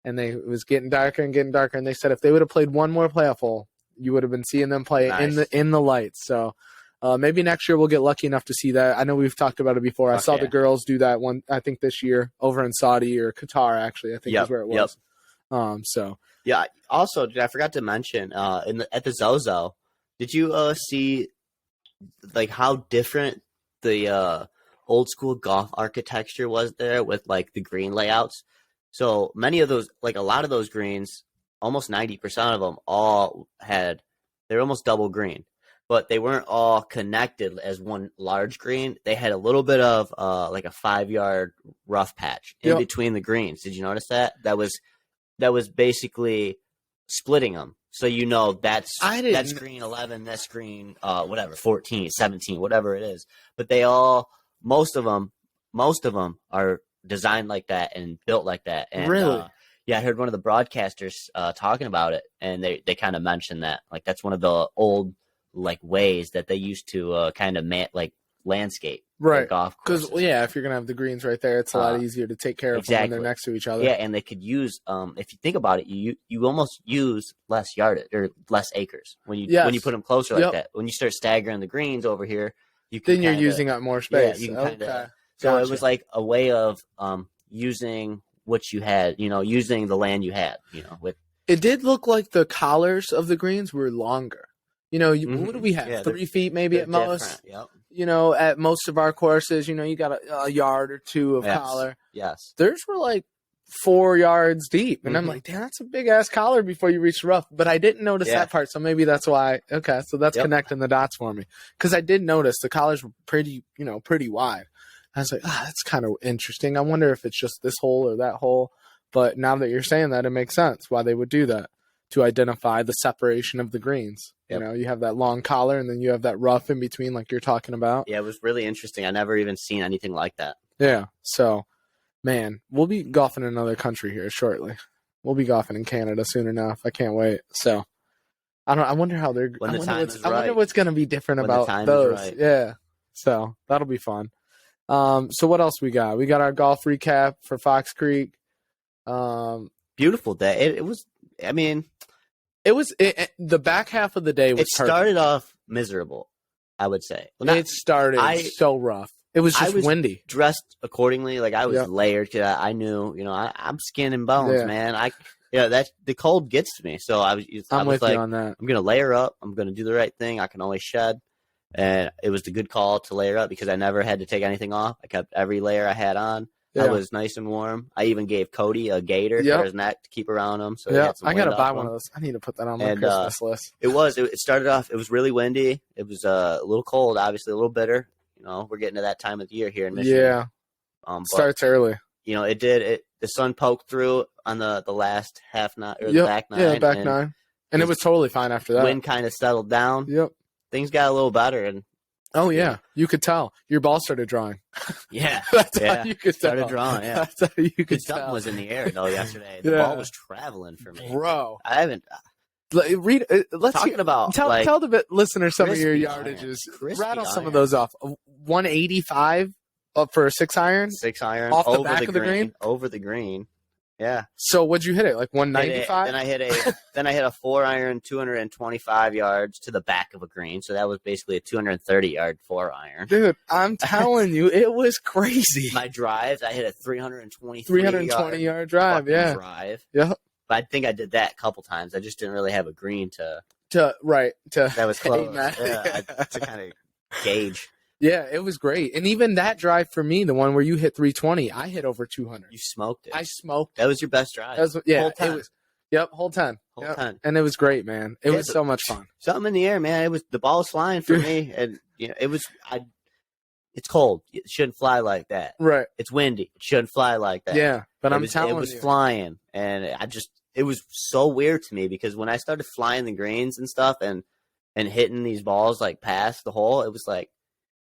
[SPEAKER 2] And it was getting darker and getting darker. And they said if they would have played one more playoff hole, you would have been seeing them play in the lights. So maybe next year we'll get lucky enough to see that. I know we've talked about it before. I saw the girls do that one, I think this year, over in Saudi or Qatar, actually, I think is where it was.
[SPEAKER 1] Yeah. Also, I forgot to mention at the Zozo, did you see like how different the old school golf architecture was there with like the green layouts? So many of those, like a lot of those greens, almost 90% of them they're almost double green, but they weren't all connected as one large green. They had a little bit of like a 5-yard rough patch in between the greens. Did you notice that? That was basically splitting them. So that's green 11, that's green 14, 17, whatever it is. But most of them are designed like that and built like that. And,
[SPEAKER 2] really?
[SPEAKER 1] I heard one of the broadcasters talking about it, and they kind of mentioned that like that's one of the old like ways that they used to kind of landscape golf courses.
[SPEAKER 2] Because if you're gonna have the greens right there, it's a lot easier to take care of them when they're next to each other.
[SPEAKER 1] Yeah, and they could use if you think about it, you almost use less yardage or less acres when you put them closer like that. When you start staggering the greens over here, you're
[SPEAKER 2] using up more space.
[SPEAKER 1] Yeah, you can so it was like a way of using what you had, using the land you had, with.
[SPEAKER 2] It did look like the collars of the greens were longer. You know, what do we have?
[SPEAKER 1] Yeah,
[SPEAKER 2] 3 feet maybe at most.
[SPEAKER 1] Different. Yep.
[SPEAKER 2] You know, at most of our courses, you know, you got a yard or two of collar.
[SPEAKER 1] Yes.
[SPEAKER 2] Theirs were like 4 yards deep. And I'm like, damn, that's a big ass collar before you reach the rough. But I didn't notice that part. So maybe that's why. Okay. So that's connecting the dots for me. Because I did notice the collars were pretty wide. I was like, that's kind of interesting. I wonder if it's just this hole or that hole. But now that you're saying that, it makes sense why they would do that, to identify the separation of the greens. You know, you have that long collar and then you have that rough in between like you're talking about.
[SPEAKER 1] Yeah, it was really interesting. I never even seen anything like that.
[SPEAKER 2] Yeah. So, man, we'll be golfing in another country here shortly. We'll be golfing in Canada soon enough. I can't wait. So, I wonder how they're. I wonder what's going to be different about those. Right. Yeah. So that'll be fun. So what else we got? We got our golf recap for Fox Creek.
[SPEAKER 1] Beautiful day. It was. I mean,
[SPEAKER 2] the back half of the day was. It
[SPEAKER 1] started off miserable, I would say. Well,
[SPEAKER 2] it started so rough. It was just windy.
[SPEAKER 1] Dressed accordingly, like I was layered because I knew, you know, I'm skin and bones, man. That the cold gets to me, so I'm with you on that. I'm gonna layer up. I'm gonna do the right thing. I can always shed, and it was the good call to layer up because I never had to take anything off. I kept every layer I had on. I was nice and warm. I even gave Cody a gaiter for his neck to keep around him. So I gotta buy one of those. I need to put that on my Christmas list.
[SPEAKER 2] It
[SPEAKER 1] started off. It was really windy. It was a little cold, obviously a little bitter. You know, we're getting to that time of the year here in Michigan.
[SPEAKER 2] Yeah, starts early.
[SPEAKER 1] You know, it did. The sun poked through on the last half nine or the back nine.
[SPEAKER 2] Yeah, back nine, and it was totally fine after that.
[SPEAKER 1] Wind kind of settled down.
[SPEAKER 2] Yep,
[SPEAKER 1] things got a little better, and
[SPEAKER 2] you could tell your ball started drawing.
[SPEAKER 1] Yeah,
[SPEAKER 2] that's how you could tell.
[SPEAKER 1] Started drawing. Yeah,
[SPEAKER 2] that's how you could tell.
[SPEAKER 1] Something was in the air though yesterday. The ball was traveling for me,
[SPEAKER 2] bro.
[SPEAKER 1] I haven't.
[SPEAKER 2] Let's
[SPEAKER 1] talking about
[SPEAKER 2] tell the listeners some of your yardages. Rattle some of those off. 185 up for a 6-iron.
[SPEAKER 1] 6-iron
[SPEAKER 2] off the back of the green.
[SPEAKER 1] Over the green. Yeah.
[SPEAKER 2] So what'd you hit it? Like 195?
[SPEAKER 1] Then I hit a 4-iron, 225 yards to the back of a green. So that was basically a 230-yard 4-iron.
[SPEAKER 2] Dude, I'm telling you, it was crazy.
[SPEAKER 1] My drives, I hit a 320-yard
[SPEAKER 2] drive. Yeah.
[SPEAKER 1] Drive.
[SPEAKER 2] Yeah.
[SPEAKER 1] But I think I did that a couple times. I just didn't really have a green to
[SPEAKER 2] that
[SPEAKER 1] was close. To kind of gauge.
[SPEAKER 2] Yeah, it was great. And even that drive for me, the one where you hit 320, I hit over 200.
[SPEAKER 1] You smoked it.
[SPEAKER 2] I smoked.
[SPEAKER 1] That was your best drive.
[SPEAKER 2] Whole 10. Whole 10. Whole 10. And it was great, man. It was so much fun.
[SPEAKER 1] Something in the air, man. The ball was flying for me, and you know, it's cold. It shouldn't fly like that.
[SPEAKER 2] Right.
[SPEAKER 1] It's windy. It shouldn't fly like that.
[SPEAKER 2] Yeah, but it
[SPEAKER 1] was flying, and it was so weird to me because when I started flying the greens and stuff and hitting these balls like past the hole, it was like,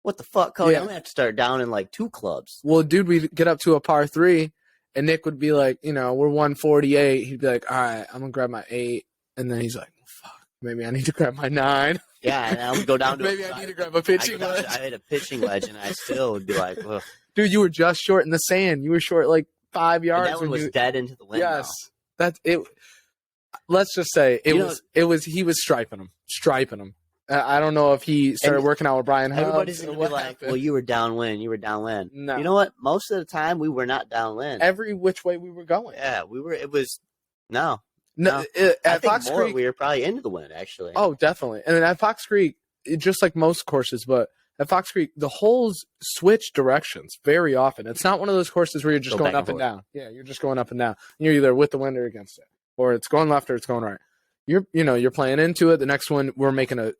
[SPEAKER 1] what the fuck, Cody? I'm gonna have to start down in like 2 clubs.
[SPEAKER 2] Well, dude, we'd get up to a par 3, and Nick would be like, you know, we're 148. He'd be like, all right, I'm gonna grab my 8, and then he's like, fuck, maybe I need to grab my 9.
[SPEAKER 1] Yeah, and I would go down to
[SPEAKER 2] maybe I need to grab a pitching wedge.
[SPEAKER 1] I had a pitching wedge, and I still would be like, ugh.
[SPEAKER 2] Dude, you were just short in the sand. You were short like 5 yards.
[SPEAKER 1] And that one was dead into the wind.
[SPEAKER 2] Yes, that's it. Let's just say he was striping him. I don't know if he started working out with Brian Hubbs.
[SPEAKER 1] Everybody's going to be like, well, you were downwind. No. You know what? Most of the time, we were not downwind.
[SPEAKER 2] Every which way we were going.
[SPEAKER 1] Yeah, we were. It was, no.
[SPEAKER 2] At Fox Creek,
[SPEAKER 1] we were probably into the wind, actually.
[SPEAKER 2] Oh, definitely. And then at Fox Creek, just like most courses, but at Fox Creek, the holes switch directions very often. It's not one of those courses where you're just going up and down. Yeah, you're just going up and down. You're either with the wind or against it. Or it's going left or it's going right. You're playing into it. The next one, we're making a,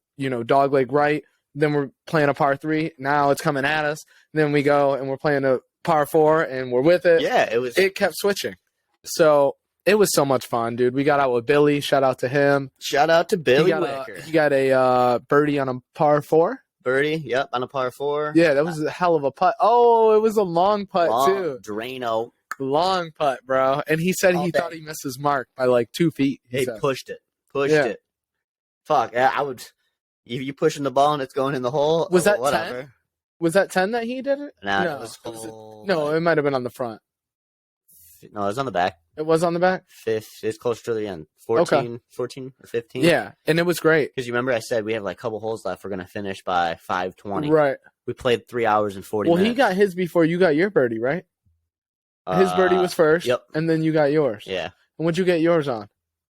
[SPEAKER 2] dog leg right. Then we're playing a par 3. Now it's coming at us. Then we go and we're playing a par 4 and we're with it.
[SPEAKER 1] Yeah,
[SPEAKER 2] it kept switching. So it was so much fun, dude. We got out with Billy. Shout out to him.
[SPEAKER 1] Shout out to Billy Wicker.
[SPEAKER 2] He got a birdie on a par 4.
[SPEAKER 1] Birdie, yep, on a par 4.
[SPEAKER 2] Yeah, that was a hell of a putt. Oh, it was a long putt too.
[SPEAKER 1] Drano.
[SPEAKER 2] Long putt, bro. And he said he thought he missed his mark by like 2 feet.
[SPEAKER 1] He pushed it. It. Fuck, I would. You pushing the ball and it's going in the hole.
[SPEAKER 2] Was that
[SPEAKER 1] whatever?
[SPEAKER 2] 10? Was that 10 that he did it?
[SPEAKER 1] No,
[SPEAKER 2] it might have been on the front.
[SPEAKER 1] No, it was on the back.
[SPEAKER 2] It was on the back?
[SPEAKER 1] 5th. It's closer to the end. 14 or 15.
[SPEAKER 2] Yeah, and it was great.
[SPEAKER 1] Because you remember I said we have like a couple holes left. We're going to finish by 5:20.
[SPEAKER 2] Right.
[SPEAKER 1] We played 3 hours and 40 minutes.
[SPEAKER 2] Well, he got his before you got your birdie, right? His birdie was first.
[SPEAKER 1] Yep.
[SPEAKER 2] And then you got yours.
[SPEAKER 1] Yeah.
[SPEAKER 2] And what'd you get yours on?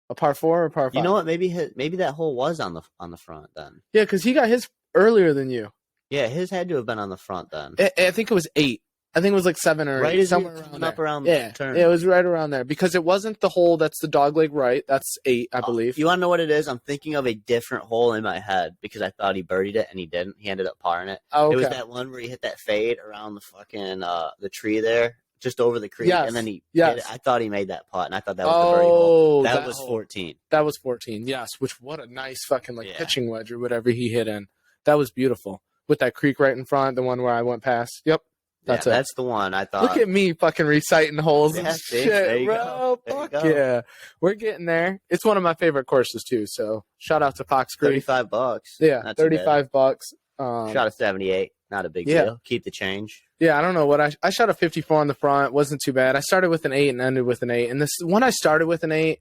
[SPEAKER 2] A par 4 or par 5?
[SPEAKER 1] You know what? Maybe that hole was on the front then.
[SPEAKER 2] Yeah, because he got his earlier than you.
[SPEAKER 1] Yeah, his had to have been on the front then.
[SPEAKER 2] I think it was 8. I think it was like 7 or 8. Somewhere around there.
[SPEAKER 1] Up around
[SPEAKER 2] yeah,
[SPEAKER 1] the turn.
[SPEAKER 2] Yeah, it was right around there because it wasn't the hole that's the dogleg right. That's 8, I believe.
[SPEAKER 1] You want to know what it is? I'm thinking of a different hole in my head because I thought he birdied it and he didn't. He ended up parring it.
[SPEAKER 2] Oh, okay.
[SPEAKER 1] It was that one where he hit that fade around the fucking the tree there, just over the creek, and then he hit it. I thought he made that putt, and I thought that was the birdie hole. That was 14.
[SPEAKER 2] That was 14. Yes, which what a nice fucking pitching wedge or whatever he hit in. That was beautiful with that creek right in front, the one where I went past. Yep. That's it.
[SPEAKER 1] That's the one I thought.
[SPEAKER 2] Look at me fucking reciting holes and
[SPEAKER 1] see?
[SPEAKER 2] shit,
[SPEAKER 1] There you
[SPEAKER 2] bro.
[SPEAKER 1] go.
[SPEAKER 2] Fuck yeah. We're getting there. It's one of my favorite courses too. So shout out to Fox Creek.
[SPEAKER 1] $35.
[SPEAKER 2] Yeah,
[SPEAKER 1] Not
[SPEAKER 2] $35.
[SPEAKER 1] Shot a 78. Not a big deal. Keep the change.
[SPEAKER 2] Yeah, I don't know what I shot a 54 on the front. Wasn't too bad. I started with an 8 and ended with an 8. And this when I started with an 8,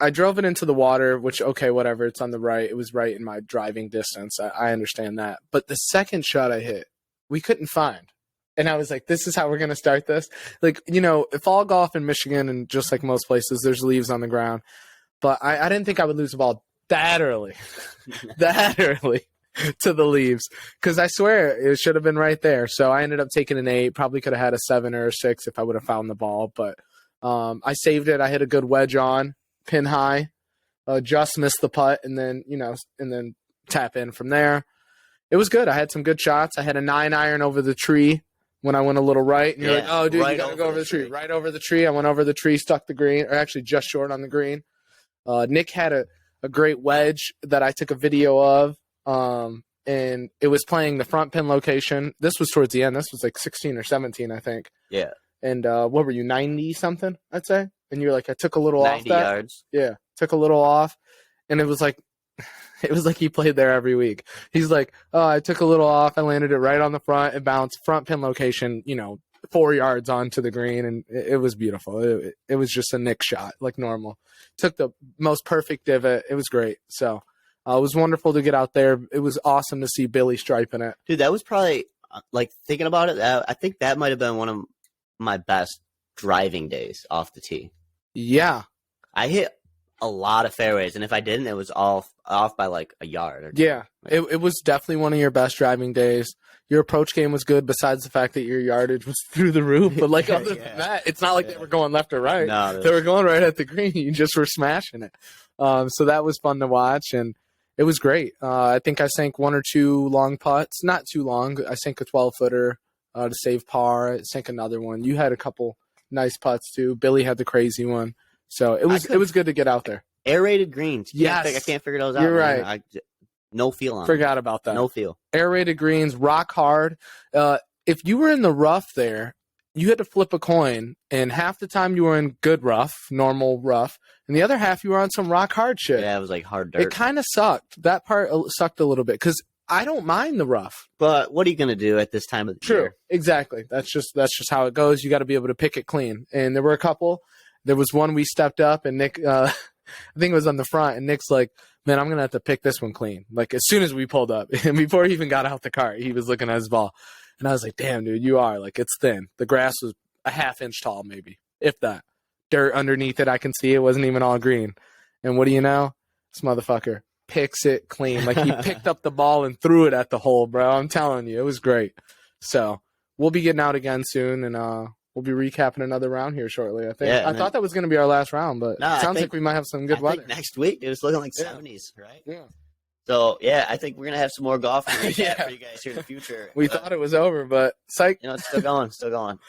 [SPEAKER 2] I drove it into the water, which, okay, whatever. It's on the right. It was right in my driving distance. I understand that. But the second shot I hit, we couldn't find. And I was like, this is how we're going to start this? Like, you know, fall golf in Michigan, and just like most places, there's leaves on the ground. But I didn't think I would lose the ball that early. That early to the leaves. Because I swear it should have been right there. So I ended up taking an 8. Probably could have had a 7 or a 6 if I would have found the ball. But I saved it. I hit a good wedge on, pin high. Just missed the putt, and then, tap in from there. It was good. I had some good shots. I had a 9-iron over the tree when I went a little right, and you're like, oh, dude, you got to go over the tree. Right over the tree. I went over the tree, stuck the green, or actually just short on the green. Nick had a great wedge that I took a video of, and it was playing the front pin location. This was towards the end. This was like 16 or 17, I think.
[SPEAKER 1] Yeah.
[SPEAKER 2] And what were you, 90-something, I'd say? And you're like, I took a little off
[SPEAKER 1] 90
[SPEAKER 2] that.
[SPEAKER 1] yards.
[SPEAKER 2] Yeah, took a little off, and it was like he played there every week. He's like, oh, I took a little off. I landed it right on the front. It bounced front pin location, 4 yards onto the green, and it was beautiful. It was just a Nick shot, like normal. Took the most perfect divot. It was great. So it was wonderful to get out there. It was awesome to see Billy striping it.
[SPEAKER 1] Dude, that was probably, like, thinking about it, I think that might have been one of my best driving days off the tee.
[SPEAKER 2] Yeah.
[SPEAKER 1] I hit a lot of fairways, and if I didn't, it was off by like a yard or two.
[SPEAKER 2] Yeah, it was definitely one of your best driving days. Your approach game was good, besides the fact that your yardage was through the roof. But like other than that, it's not like they were going left or right. No, they were going right at the green. You just were smashing it. So that was fun to watch, and it was great. I think I sank 1 or 2 long putts, not too long. I sank a 12-footer to save par. I sank another one. You had a couple nice putts too. Billy had the crazy one. So it was good to get out there.
[SPEAKER 1] Aerated greens.
[SPEAKER 2] Yes.
[SPEAKER 1] I can't figure those out.
[SPEAKER 2] You're right.
[SPEAKER 1] No feel on
[SPEAKER 2] Forgot about that.
[SPEAKER 1] No feel.
[SPEAKER 2] Aerated greens, rock hard. If you were in the rough there, you had to flip a coin, and half the time you were in good rough, normal rough, and the other half you were on some rock hard shit.
[SPEAKER 1] Yeah, it was like hard dirt.
[SPEAKER 2] It kind of sucked. That part sucked a little bit because I don't mind the rough.
[SPEAKER 1] But what are you going to do at this time of the year?
[SPEAKER 2] Exactly. That's just how it goes. You got to be able to pick it clean. And there were a couple. There was one we stepped up, and Nick, I think it was on the front, and Nick's like, man, I'm going to have to pick this one clean. Like, as soon as we pulled up, and before he even got out the car, he was looking at his ball. And I was like, damn, dude, you are. Like, it's thin. The grass was a half-inch tall, maybe, if that. Dirt underneath it, I can see it wasn't even all green. And what do you know? This motherfucker picks it clean. Like, he picked up the ball and threw it at the hole, bro. I'm telling you, it was great. So we'll be getting out again soon, and we'll be recapping another round here shortly, I think. Yeah, I thought that was going to be our last round, but it sounds like we might have some good weather.
[SPEAKER 1] Next week, it was looking like 70s, right?
[SPEAKER 2] Yeah.
[SPEAKER 1] So, yeah, I think we're going to have some more golf to recap for you guys here in the future.
[SPEAKER 2] We thought it was over, but psych.
[SPEAKER 1] It's still going.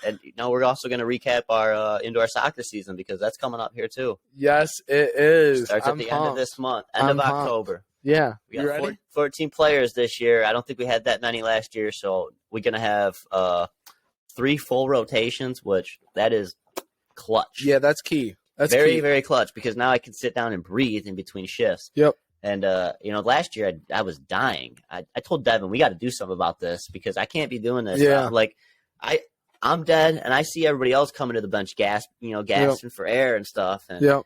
[SPEAKER 1] And, we're also going to recap our indoor soccer season because that's coming up here, too.
[SPEAKER 2] Yes, it is.
[SPEAKER 1] Starts at the end of this month, end of October.
[SPEAKER 2] Yeah.
[SPEAKER 1] We got 14 players this year. I don't think we had that many last year, so we're going to have 3 full rotations, which that is clutch.
[SPEAKER 2] Yeah, that's key. That's
[SPEAKER 1] very,
[SPEAKER 2] key.
[SPEAKER 1] very clutch because now I can sit down and breathe in between shifts.
[SPEAKER 2] Yep.
[SPEAKER 1] And, last year I was dying. I told Devin, we got to do something about this because I can't be doing this.
[SPEAKER 2] Yeah.
[SPEAKER 1] I'm dead, and I see everybody else coming to the bench gasping for air and stuff. And
[SPEAKER 2] yep.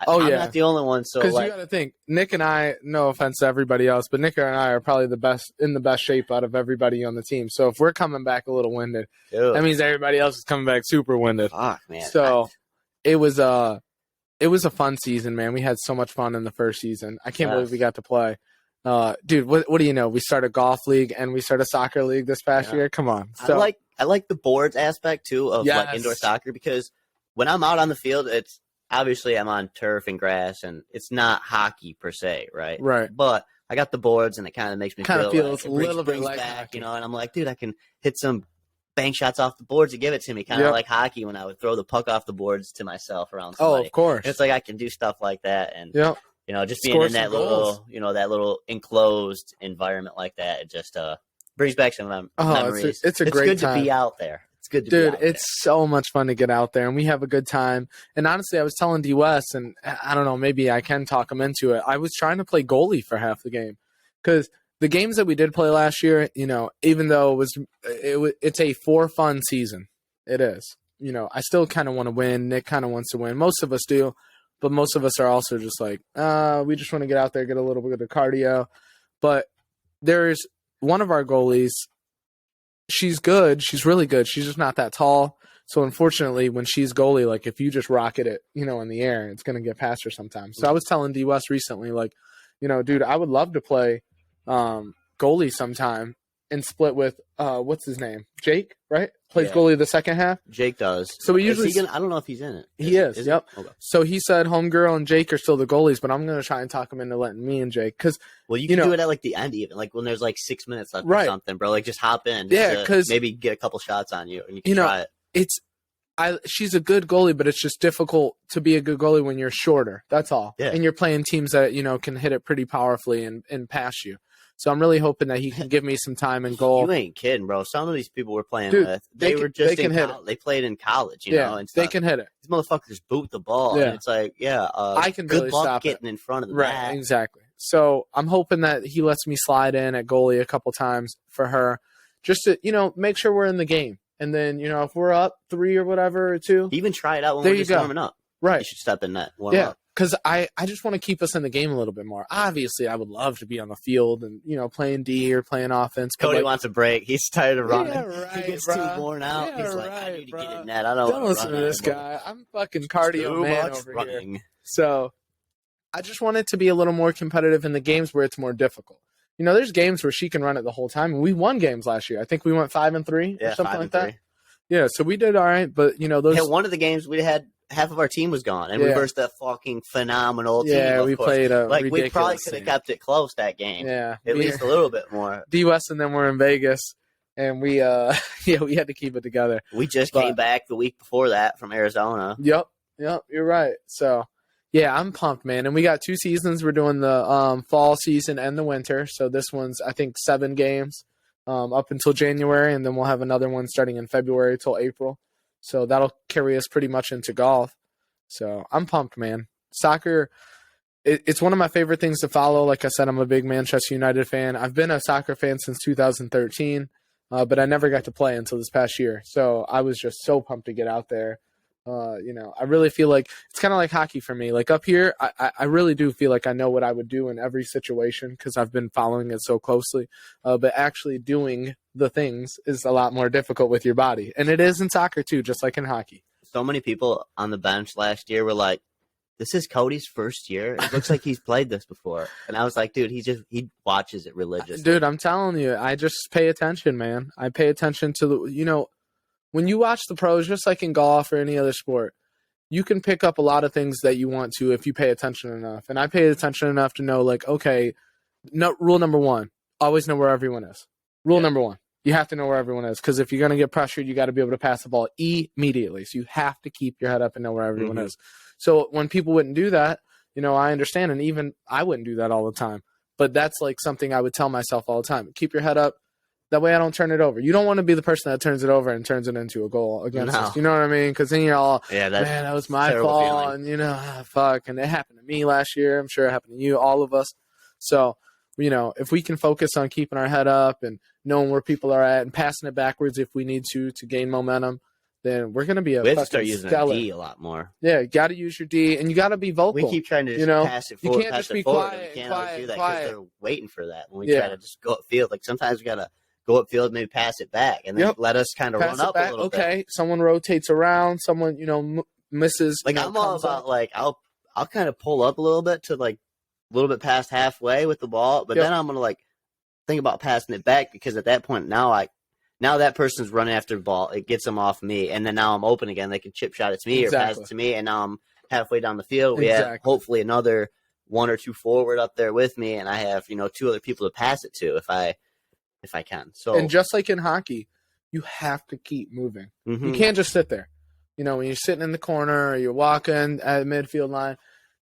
[SPEAKER 1] I'm not the only one. So
[SPEAKER 2] because you got to think, Nick and I, no offense to everybody else, but Nick and I are probably the best shape out of everybody on the team. So if we're coming back a little winded, that means everybody else is coming back super winded.
[SPEAKER 1] Fuck, man.
[SPEAKER 2] So it was it was a fun season, man. We had so much fun in the first season. I can't believe we got to play. Dude, what do you know? We started a golf league and we started a soccer league this past year. Come on. So,
[SPEAKER 1] I like the boards aspect too of like indoor soccer, because when I'm out on the field, it's obviously I'm on turf and grass, and it's not hockey per se, right?
[SPEAKER 2] Right.
[SPEAKER 1] But I got the boards, and it kind of makes me feel
[SPEAKER 2] feels
[SPEAKER 1] like
[SPEAKER 2] a little bit like
[SPEAKER 1] back,
[SPEAKER 2] hockey.
[SPEAKER 1] you know. And I'm like, dude, I can hit some bank shots off the boards and give it to me, kind of like hockey when I would throw the puck off the boards to myself around somebody.
[SPEAKER 2] Oh, of course.
[SPEAKER 1] And it's like I can do stuff like that, and you know, just being
[SPEAKER 2] Score
[SPEAKER 1] in that
[SPEAKER 2] goals.
[SPEAKER 1] little, you know, that little enclosed environment like that, it just brings back some memories.
[SPEAKER 2] It's a great
[SPEAKER 1] good
[SPEAKER 2] time.
[SPEAKER 1] to be out there. It's good to be
[SPEAKER 2] Dude,
[SPEAKER 1] out there.
[SPEAKER 2] it's so much fun to get out there, and we have a good time. And honestly, I was telling D. West, and I don't know, maybe I can talk him into it. I was trying to play goalie for half the game, because the games that we did play last year, you know, even though it's a for fun season, it is. You know, I still kind of want to win. Nick kind of wants to win. Most of us do, but most of us are also just like, we just want to get out there, get a little bit of cardio. But there's one of our goalies. She's good. She's really good. She's just not that tall. So unfortunately, when she's goalie, like if you just rocket it, you know, in the air, it's going to get past her sometimes. So I was telling D. West recently, like, you know, dude, I would love to play goalie sometime and split with what's his name, Jake, right? Plays goalie the second half.
[SPEAKER 1] Jake does.
[SPEAKER 2] So we usually
[SPEAKER 1] I don't know if he's in it.
[SPEAKER 2] He is. Yep.
[SPEAKER 1] Okay.
[SPEAKER 2] So he said homegirl and Jake are still the goalies, but I'm gonna try and talk him into letting me and Jake, because
[SPEAKER 1] you can do it at like the end, even like when there's like 6 minutes left or something, bro. Like just hop in, because maybe get a couple shots on you, and you can try it.
[SPEAKER 2] She's a good goalie, but it's just difficult to be a good goalie when you're shorter. That's all. Yeah. And you're playing teams that, you know, can hit it pretty powerfully and pass you. So I'm really hoping that he can give me some time in goal.
[SPEAKER 1] You ain't kidding, bro. Some of these people we're playing with, they played in college, you know, and stuff.
[SPEAKER 2] They can hit it.
[SPEAKER 1] These motherfuckers boot the ball, and it's like,
[SPEAKER 2] I can
[SPEAKER 1] good
[SPEAKER 2] really
[SPEAKER 1] luck
[SPEAKER 2] stop
[SPEAKER 1] getting in front of the
[SPEAKER 2] right,
[SPEAKER 1] net.
[SPEAKER 2] Exactly. So I'm hoping that he lets me slide in at goalie a couple times for her, just to, you know, make sure we're in the game. And then, you know, if we're up 3 or whatever or 2,
[SPEAKER 1] even try it out when we're just warming up.
[SPEAKER 2] Right.
[SPEAKER 1] You should step in net, warm up.
[SPEAKER 2] Because I just want to keep us in the game a little bit more. Obviously, I would love to be on the field and, you know, playing D or playing offense.
[SPEAKER 1] Cody wants a break. He's tired of running.
[SPEAKER 2] Yeah, right,
[SPEAKER 1] he gets too worn out.
[SPEAKER 2] Yeah,
[SPEAKER 1] he's like, I need to get in net. I don't
[SPEAKER 2] listen to this guy. I'm fucking cardio man over
[SPEAKER 1] running.
[SPEAKER 2] Here. So I just want it to be a little more competitive in the games where it's more difficult. You know, there's games where she can run it the whole time. And we won games last year. I think we went 5-3 or something like that. Yeah, so we did all right. But, you know,
[SPEAKER 1] one of the games we had, half of our team was gone, and we versed that fucking phenomenal team.
[SPEAKER 2] Yeah, we played a
[SPEAKER 1] like we probably could have kept it close that game.
[SPEAKER 2] Yeah,
[SPEAKER 1] at least a little bit more.
[SPEAKER 2] D. West and then we're in Vegas, and we we had to keep it together.
[SPEAKER 1] We just came back the week before that from Arizona.
[SPEAKER 2] Yep, you're right. So yeah, I'm pumped, man. And we got 2 seasons. We're doing the fall season and the winter. So this one's, I think, 7 games up until January, and then we'll have another one starting in February till April. So that'll carry us pretty much into golf. So I'm pumped, man. Soccer, it's one of my favorite things to follow. Like I said, I'm a big Manchester United fan. I've been a soccer fan since 2013, but I never got to play until this past year. So I was just so pumped to get out there. You know, I really feel like it's kind of like hockey for me. Like up here, I really do feel like I know what I would do in every situation because I've been following it so closely. But actually doing the things is a lot more difficult with your body. And it is in soccer too, just like in hockey.
[SPEAKER 1] So many people on the bench last year were like, this is Cody's first year. It looks like he's played this before. And I was like, dude, he watches it religiously.
[SPEAKER 2] Dude, I'm telling you, I just pay attention, man. I pay attention to the, you know, when you watch the pros, just like in golf or any other sport, you can pick up a lot of things that you want to if you pay attention enough. And I paid attention enough to know, like, okay, rule number 1, always know where everyone is. Rule number 1, you have to know where everyone is, because if you're going to get pressured, you got to be able to pass the ball immediately. So you have to keep your head up and know where everyone is. So when people wouldn't do that, you know, I understand. And even I wouldn't do that all the time. But that's like something I would tell myself all the time. Keep your head up. That way I don't turn it over. You don't want to be the person that turns it over and turns it into a goal against us. You know what I mean? Because then you're all, man, that was my fault. Feeling. And, you know, fuck. And it happened to me last year. I'm sure it happened to you, all of us. So, you know, if we can focus on keeping our head up and knowing where people are at and passing it backwards if we need to gain momentum, then we're going to be a fucking
[SPEAKER 1] start using our D a lot more.
[SPEAKER 2] Yeah, you got to use your D, and you got to be vocal.
[SPEAKER 1] We keep trying to just pass it forward.
[SPEAKER 2] You can't just be quiet.
[SPEAKER 1] We can't always do that because they're waiting for that when we try to just go upfield. Like sometimes we got to go upfield, maybe pass it back, and then let us kind of run up a little bit.
[SPEAKER 2] Okay, someone rotates around, someone, you know, misses.
[SPEAKER 1] Like I'm all about, like, I'll I'll kind of pull up a little bit to like a little bit past halfway with the ball, but then I'm gonna like think about passing it back because at that point now that person's running after the ball, it gets them off me, and then now I'm open again. They can chip shot it to me or pass it to me, and now I'm halfway down the field. We have hopefully another one or two forward up there with me, and I have two other people to pass it to if I can. So
[SPEAKER 2] and just like in hockey, you have to keep moving.
[SPEAKER 1] Mm-hmm.
[SPEAKER 2] You can't just sit there. When you're sitting in the corner or you're walking at the midfield line,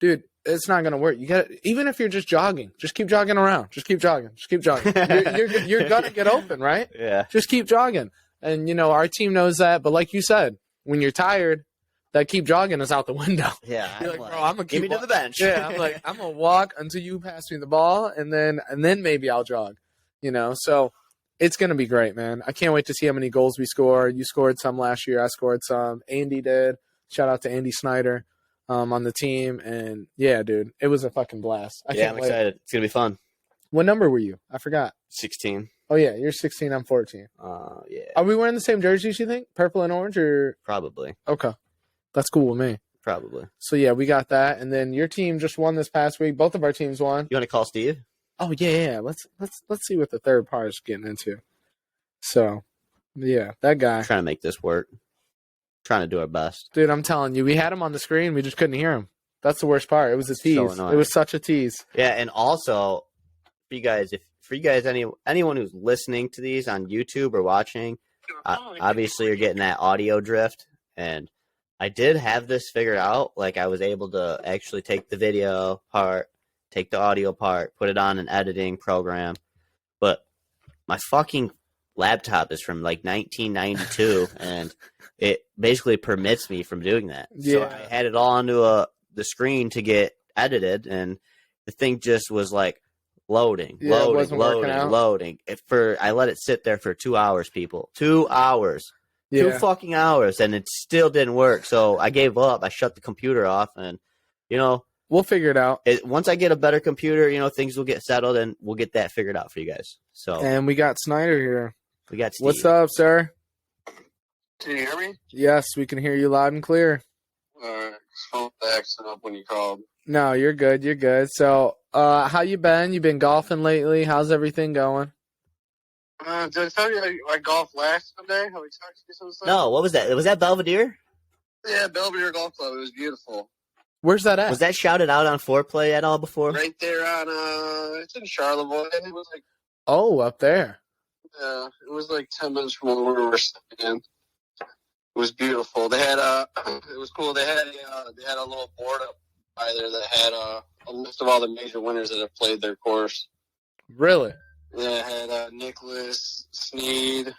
[SPEAKER 2] dude, it's not going to work. You got even if you're just jogging, just keep jogging around. Just keep jogging. Just keep jogging. You're going to get open, right?
[SPEAKER 1] Yeah.
[SPEAKER 2] Just keep jogging. And, our team knows that. But like you said, when you're tired, that keep jogging is out the window.
[SPEAKER 1] Yeah.
[SPEAKER 2] You're like, bro, I'm going to keep
[SPEAKER 1] me to the bench.
[SPEAKER 2] Yeah. I'm going to walk until you pass me the ball, and then maybe I'll jog, So it's going to be great, man. I can't wait to see how many goals we score. You scored some last year. I scored some. Andy did. Shout out to Andy Snyder on the team. And, yeah, dude, it was a fucking blast.
[SPEAKER 1] I'm excited. It's going to be fun.
[SPEAKER 2] What number were you? I forgot.
[SPEAKER 1] 16.
[SPEAKER 2] Oh, yeah, you're 16. I'm 14.
[SPEAKER 1] Yeah.
[SPEAKER 2] Are we wearing the same jerseys, you think? Purple and orange? Or
[SPEAKER 1] Probably.
[SPEAKER 2] Okay. That's cool with me.
[SPEAKER 1] Probably.
[SPEAKER 2] So, yeah, we got that. And then your team just won this past week. Both of our teams won.
[SPEAKER 1] You want to call Steve?
[SPEAKER 2] Oh, yeah. Let's see what the third part is getting into. So, yeah, that guy.
[SPEAKER 1] Trying to make this work. Trying to do our best.
[SPEAKER 2] Dude, I'm telling you, we had him on the screen. We just couldn't hear him. That's the worst part. It was a tease.
[SPEAKER 1] So
[SPEAKER 2] it was such a tease.
[SPEAKER 1] Yeah, and also, for you guys, anyone who's listening to these on YouTube or watching, obviously you're getting that audio drift. And I did have this figured out. Like, I was able to actually take the video part, take the audio part, put it on an editing program. But my fucking laptop is from like 1992, and it basically permits me from doing that.
[SPEAKER 2] Yeah.
[SPEAKER 1] So I had it all onto the screen to get edited, and the thing just was like loading. I let it sit there for 2 hours, people. 2 hours.
[SPEAKER 2] Yeah.
[SPEAKER 1] 2 fucking hours, and it still didn't work. So I gave up. I shut the computer off, and
[SPEAKER 2] we'll figure it out.
[SPEAKER 1] Once I get a better computer, things will get settled, and we'll get that figured out for you guys. So
[SPEAKER 2] And we got Snyder here.
[SPEAKER 1] We got Steve.
[SPEAKER 2] What's up, sir?
[SPEAKER 3] Can you hear me?
[SPEAKER 2] Yes, we can hear you loud and clear.
[SPEAKER 3] All right. Phone acting up when you called.
[SPEAKER 2] No, you're good. You're good. So, how you been? You been golfing lately? How's everything going?
[SPEAKER 3] Did I tell you I golfed last Sunday? How we talked to you some
[SPEAKER 1] No, what was that? Was that Belvedere?
[SPEAKER 3] Yeah, Belvedere Golf Club. It was beautiful.
[SPEAKER 2] Where's that at?
[SPEAKER 1] Was that shouted out on Foreplay at all before?
[SPEAKER 3] Right there on it's in Charlevoix. It was like
[SPEAKER 2] up there.
[SPEAKER 3] it was like 10 minutes from where we were staying. It was beautiful. They had it was cool. They had a little board up by there that had a list of all the major winners that have played their course.
[SPEAKER 2] Really?
[SPEAKER 3] Yeah, it had Nicholas, Snead.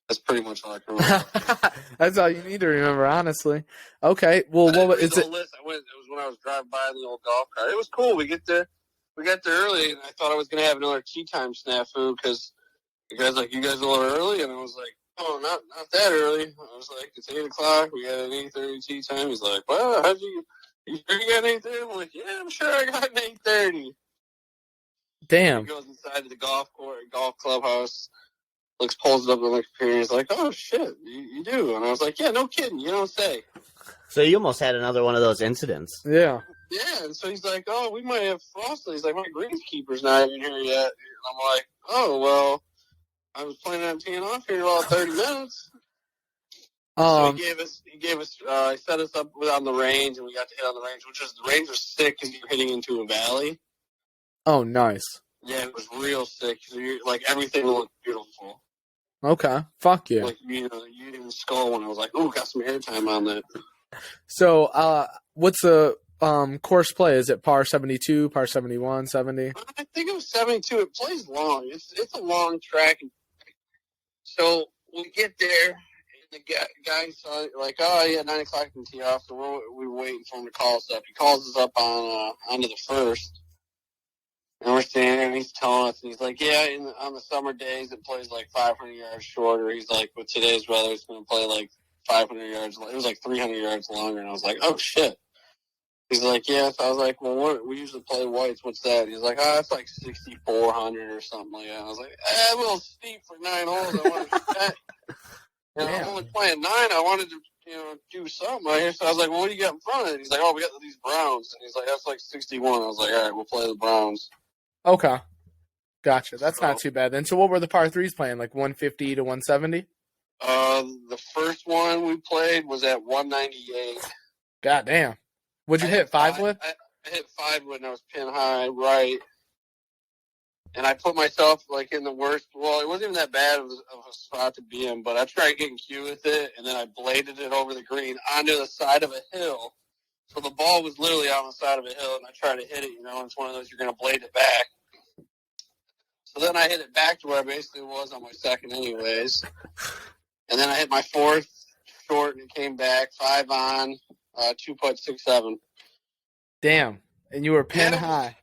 [SPEAKER 3] That's pretty much all I can remember.
[SPEAKER 2] That's all you need to remember, honestly. Okay. Well, what is it?
[SPEAKER 3] List. It was when I was driving by in the old golf cart. It was cool. We got there early, and I thought I was going to have another tea time snafu because the guy's like, "You guys a little early," and I was like, "Oh, not that early." I was like, "It's 8:00. We got an 8:30 tea time." He's like, "Well, you sure you got an 8:30?" I'm like, "Yeah, I'm sure I got an 8:30."
[SPEAKER 2] Damn.
[SPEAKER 3] He goes inside to the golf clubhouse. Pulls it up on my computer. He's like, "Oh shit, you do?" And I was like, "Yeah, no kidding. You don't say."
[SPEAKER 1] So you almost had another one of those incidents.
[SPEAKER 2] Yeah.
[SPEAKER 3] Yeah, and so he's like, "Oh, we might have frosted." He's like, "My greenskeeper's not even here yet." And I'm like, "Oh well, I was planning on teeing off here in about 30 minutes." So he gave us, he set us up on the range, and we got to hit on the range, the range was sick because you're hitting into a valley.
[SPEAKER 2] Oh, nice.
[SPEAKER 3] Yeah, it was real sick. Like everything looked beautiful.
[SPEAKER 2] Okay. Fuck yeah.
[SPEAKER 3] Like, you didn't even skull when I was like, "Oh, got some airtime on that."
[SPEAKER 2] So, what's the course play? Is it par 72, par 71, 70?
[SPEAKER 3] I think it was 72. It plays long. It's a long track. So we get there, and the guy saw like, "Oh yeah, 9:00 can tee off." So we were waiting for him to call us up. He calls us up on onto the first. And we're standing there, and he's telling us, and he's like, "Yeah, on the summer days, it plays like 500 yards shorter." He's like, "With today's weather, it's going to play like 500 yards. It was like 300 yards longer." And I was like, "Oh, shit." He's like, "Yeah." So I was like, "Well, we usually play whites. What's that?" He's like, "Oh, it's like 6,400 or something like that." And I was like, "A little steep for 9 holes. I wanted to that." I'm only playing 9. I wanted to, do something out here. So I was like, well, what do you got in front of it? He's like, oh, we got these Browns. And he's like, that's like 61. I was like, all right, we'll play the Browns.
[SPEAKER 2] Okay. Gotcha. That's not too bad then. So what were the par threes playing? Like 150 to 170?
[SPEAKER 3] The first one we played was at 198.
[SPEAKER 2] God damn. What'd you hit? Five wood?
[SPEAKER 3] I hit 5 wood and I was pin high, right. And I put myself like in the worst. Well, it wasn't even that bad of a spot to be in, but I tried getting cute with it, and then I bladed it over the green onto the side of a hill. So the ball was literally on the side of a hill, and I tried to hit it. And it's one of those you're going to blade it back. So then I hit it back to where I basically was on my second, anyways. And then I hit my fourth short, and it came back 5 on, 2-putt, 6-7.
[SPEAKER 2] Damn. And you were pin high.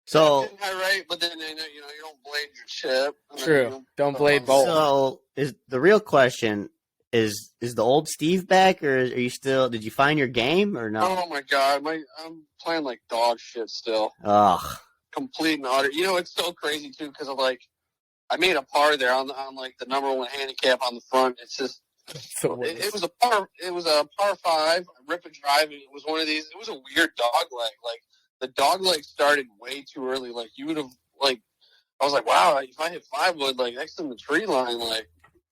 [SPEAKER 1] So,
[SPEAKER 3] right, but then you don't blade your chip.
[SPEAKER 2] True. Don't blade both.
[SPEAKER 1] So is the real question is the old Steve back, or are you still? Did you find your game or no?
[SPEAKER 3] Oh my god, I'm playing like dog shit still.
[SPEAKER 1] Ugh.
[SPEAKER 3] Complete and utter. It's so crazy too because of like I made a par there on like the number 1 handicap on the front. It's just it was a par. It was a par 5. I rip and drive, and it was one of these. It was a weird dog leg. Like the dog leg started way too early. Like you would have like. I was like, wow, if I hit 5 wood like next to the tree line, like.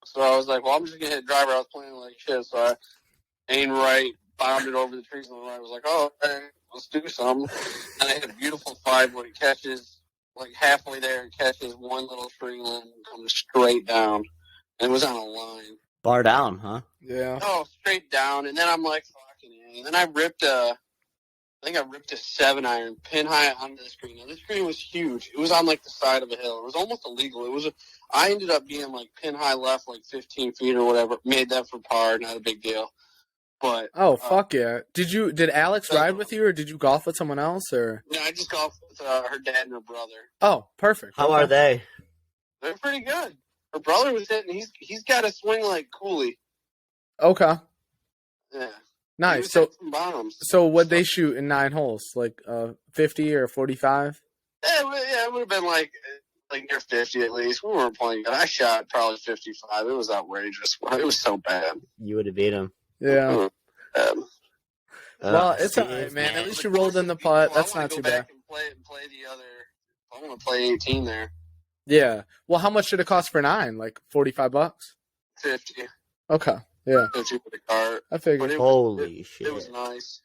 [SPEAKER 3] So I was like, well, I'm just gonna hit driver. I was playing like shit, so I aimed right, bombed it over the trees on the right. I was like, oh, okay, let's do something. And I hit a beautiful 5 wood. It catches like halfway there. It catches one little tree line and comes straight down. And it was on a line.
[SPEAKER 1] Bar down, huh?
[SPEAKER 2] Yeah.
[SPEAKER 3] Oh, straight down. And then I'm like, fucking A. And then I ripped a 7-iron pin high onto the screen. Now, this screen was huge. It was on, like, the side of a hill. It was almost illegal. I ended up being, like, pin high left, like, 15 feet or whatever. Made that for par. Not a big deal. But
[SPEAKER 2] fuck yeah. Did Alex ride with you, or did you golf with someone else, or?
[SPEAKER 3] Yeah, I just golfed with her dad and her brother.
[SPEAKER 2] Oh, perfect.
[SPEAKER 1] How are they?
[SPEAKER 3] They're pretty good. Her brother was hitting. He's got a swing like Cooley.
[SPEAKER 2] Okay.
[SPEAKER 3] Yeah.
[SPEAKER 2] Nice. So what'd they shoot in 9 holes? Like 50 or 45?
[SPEAKER 3] Yeah, it would have been like near 50 at least. We weren't playing good. I shot probably 55. It was outrageous. It was so bad.
[SPEAKER 1] You would have beat him.
[SPEAKER 2] Yeah. Well, it's all right, man. At least you rolled in the putt. That's not too bad.
[SPEAKER 3] Play the other. I want to play 18 there.
[SPEAKER 2] Yeah. Well, how much did it cost for 9? Like $45?
[SPEAKER 3] 50.
[SPEAKER 2] Okay. Yeah.
[SPEAKER 3] 50 for the cart.
[SPEAKER 2] I figured.
[SPEAKER 1] Holy shit.
[SPEAKER 3] It was nice.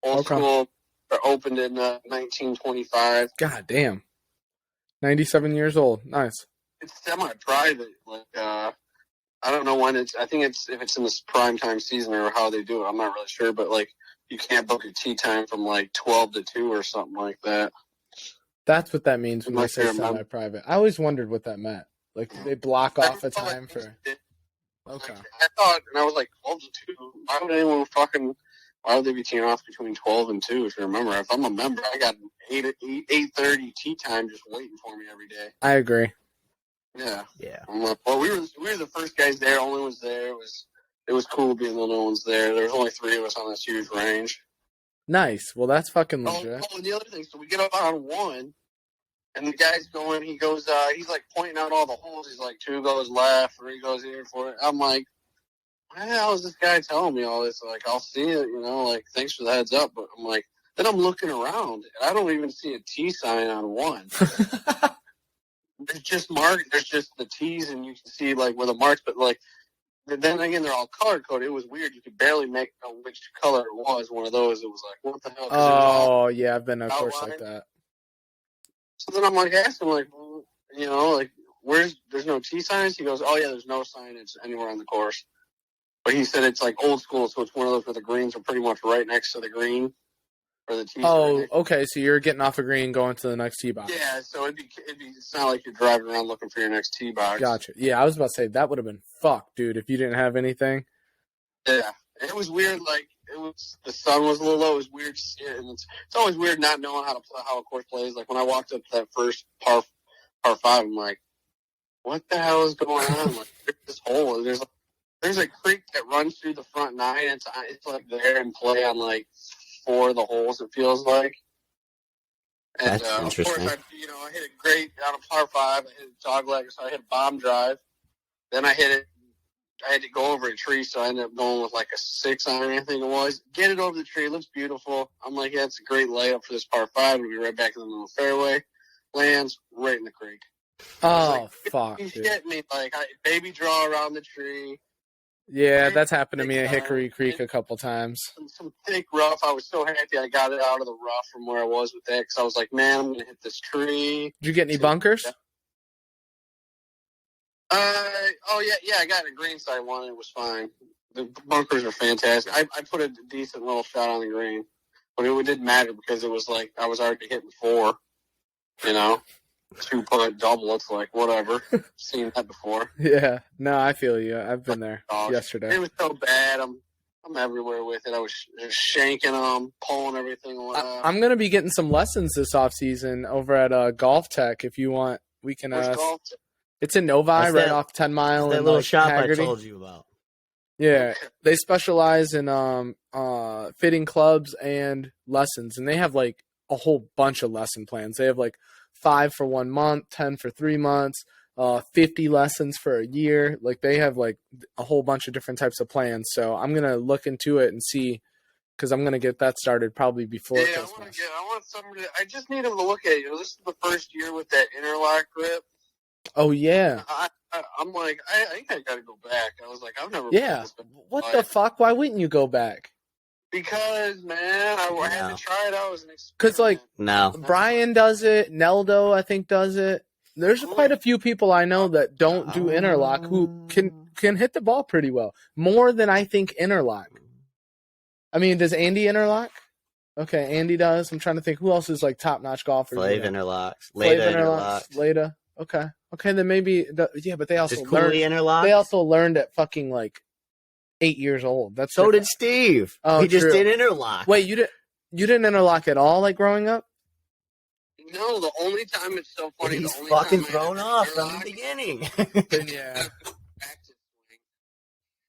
[SPEAKER 3] Old school. Opened in 1925.
[SPEAKER 2] God damn. 97 years old. Nice.
[SPEAKER 3] It's semi-private. Like, I don't know when I think if it's in this prime time season or how they do it. I'm not really sure, but like you can't book a tee time from like 12 to 2 or something like that.
[SPEAKER 2] That's what that means when they say semi-private. I always wondered what that meant. Like they block off a time for. Okay.
[SPEAKER 3] I thought, and I was like 12 to 2. Why would they be teeing off between 12 and 2? If you remember, if I'm a member, I got 8:30 tee time just waiting for me every day.
[SPEAKER 2] I agree.
[SPEAKER 3] Yeah.
[SPEAKER 1] Yeah.
[SPEAKER 3] Well, we were the first guys there. Only ones there. It was cool being the only ones there. There was only 3 of us on this huge range.
[SPEAKER 2] Nice. Well, that's fucking legit.
[SPEAKER 3] Oh, and the other thing, so we get up on 1, and the guy's going. He goes. He's like pointing out all the holes. He's like 2 goes left, 3 goes here for it. I'm like, why the hell is this guy telling me all this? Like, I'll see it. Like, thanks for the heads up. But I'm like, then I'm looking around, and I don't even see a T sign on 1. It's just marked. There's just the T's, and you can see like where the marks. But like, then again, they're all color coded. It was weird. You could barely make out which color it was. One of those. It was like, what the hell?
[SPEAKER 2] Oh yeah, I've been to a course like that.
[SPEAKER 3] So then I'm like asking, like, like there's no T signs. He goes, oh yeah, there's no signage anywhere on the course. But he said it's like old school, so it's one of those where the greens are pretty much right next to the green. For the tee.
[SPEAKER 2] Oh, okay. So you're getting off a green, going to the next tee box.
[SPEAKER 3] Yeah. So it'd be. It's not like you're driving around looking for your next tee box.
[SPEAKER 2] Gotcha. Yeah, I was about to say that would have been fucked, dude, if you didn't have anything.
[SPEAKER 3] Yeah, it was weird. Like the sun was a little low. It was weird to see it, and it's always weird not knowing how a course plays. Like when I walked up to that first par 5, I'm like, what the hell is going on? Like this hole. There's a creek that runs through the front 9. It's like there and play on like 4 of the holes, it feels like. And
[SPEAKER 1] That's interesting.
[SPEAKER 3] Of course, I hit it great on a par 5. I hit a dog leg, so I hit a bomb drive. Then I hit it I had to go over a tree, so I ended up going with like a 6 iron, I think it was. Get it over the tree. It looks beautiful. I'm like, yeah, it's a great layup for this par 5. We'll be right back in the middle of the fairway. Lands right in the creek.
[SPEAKER 2] Oh, fuck.
[SPEAKER 3] You shit me. Like, baby draw around the tree.
[SPEAKER 2] Yeah, that's happened to me at Hickory Creek a couple times.
[SPEAKER 3] Some thick rough. I was so happy I got it out of the rough from where I was with that because I was like, man, I'm going to hit this tree.
[SPEAKER 2] Did you get any bunkers?
[SPEAKER 3] Yeah, I got a green side one. It was fine. The bunkers were fantastic. I put a decent little shot on the green, but it didn't matter because it was like I was already hitting 4. 2-putt double. It's like whatever. Seen that before.
[SPEAKER 2] Yeah, no, I feel you. I've been there yesterday.
[SPEAKER 3] It was so bad. I'm everywhere with it. I was just shanking them, pulling everything away.
[SPEAKER 2] I'm gonna be getting some lessons this off season over at Golf Tech. If you want, we can.
[SPEAKER 3] Golf Tech?
[SPEAKER 2] It's in Novi, right off 10 Mile.
[SPEAKER 1] That little shop
[SPEAKER 2] Haggerty.
[SPEAKER 1] I told you about.
[SPEAKER 2] Yeah, they specialize in fitting clubs and lessons, and they have like a whole bunch of lesson plans. They have like 5 for 1 month, 10 for 3 months, 50 lessons for a year. Like they have like a whole bunch of different types of plans. So I'm gonna look into it and see, because I'm gonna get that started probably before Christmas.
[SPEAKER 3] I want somebody. I just need them to look at it. This is the first year with that interlock grip.
[SPEAKER 2] Oh yeah.
[SPEAKER 3] I'm like, I think I got to go back. I was like, I've never.
[SPEAKER 2] Yeah. What the fuck? Why wouldn't you go back?
[SPEAKER 3] Because, man, I had to try it out as an experience.
[SPEAKER 2] Because, like,
[SPEAKER 1] no.
[SPEAKER 2] Brian does it. Neldo, I think, does it. There's quite a few people I know that don't do interlock who can hit the ball pretty well. More than I think interlock. I mean, does Andy interlock? Okay, Andy does. I'm trying to think who else is, like, top-notch golfers.
[SPEAKER 1] Flav interlocks. Leda interlocks.
[SPEAKER 2] Leda. Okay. Okay, then maybe but they also
[SPEAKER 1] learned.
[SPEAKER 2] They also learned at fucking like 8 years old. That's
[SPEAKER 1] so did Steve.
[SPEAKER 2] Oh,
[SPEAKER 1] he just did interlock.
[SPEAKER 2] Wait, you didn't interlock at all, like growing up?
[SPEAKER 3] No, the only time it's so funny.
[SPEAKER 1] He's fucking thrown off from the beginning.
[SPEAKER 2] Yeah.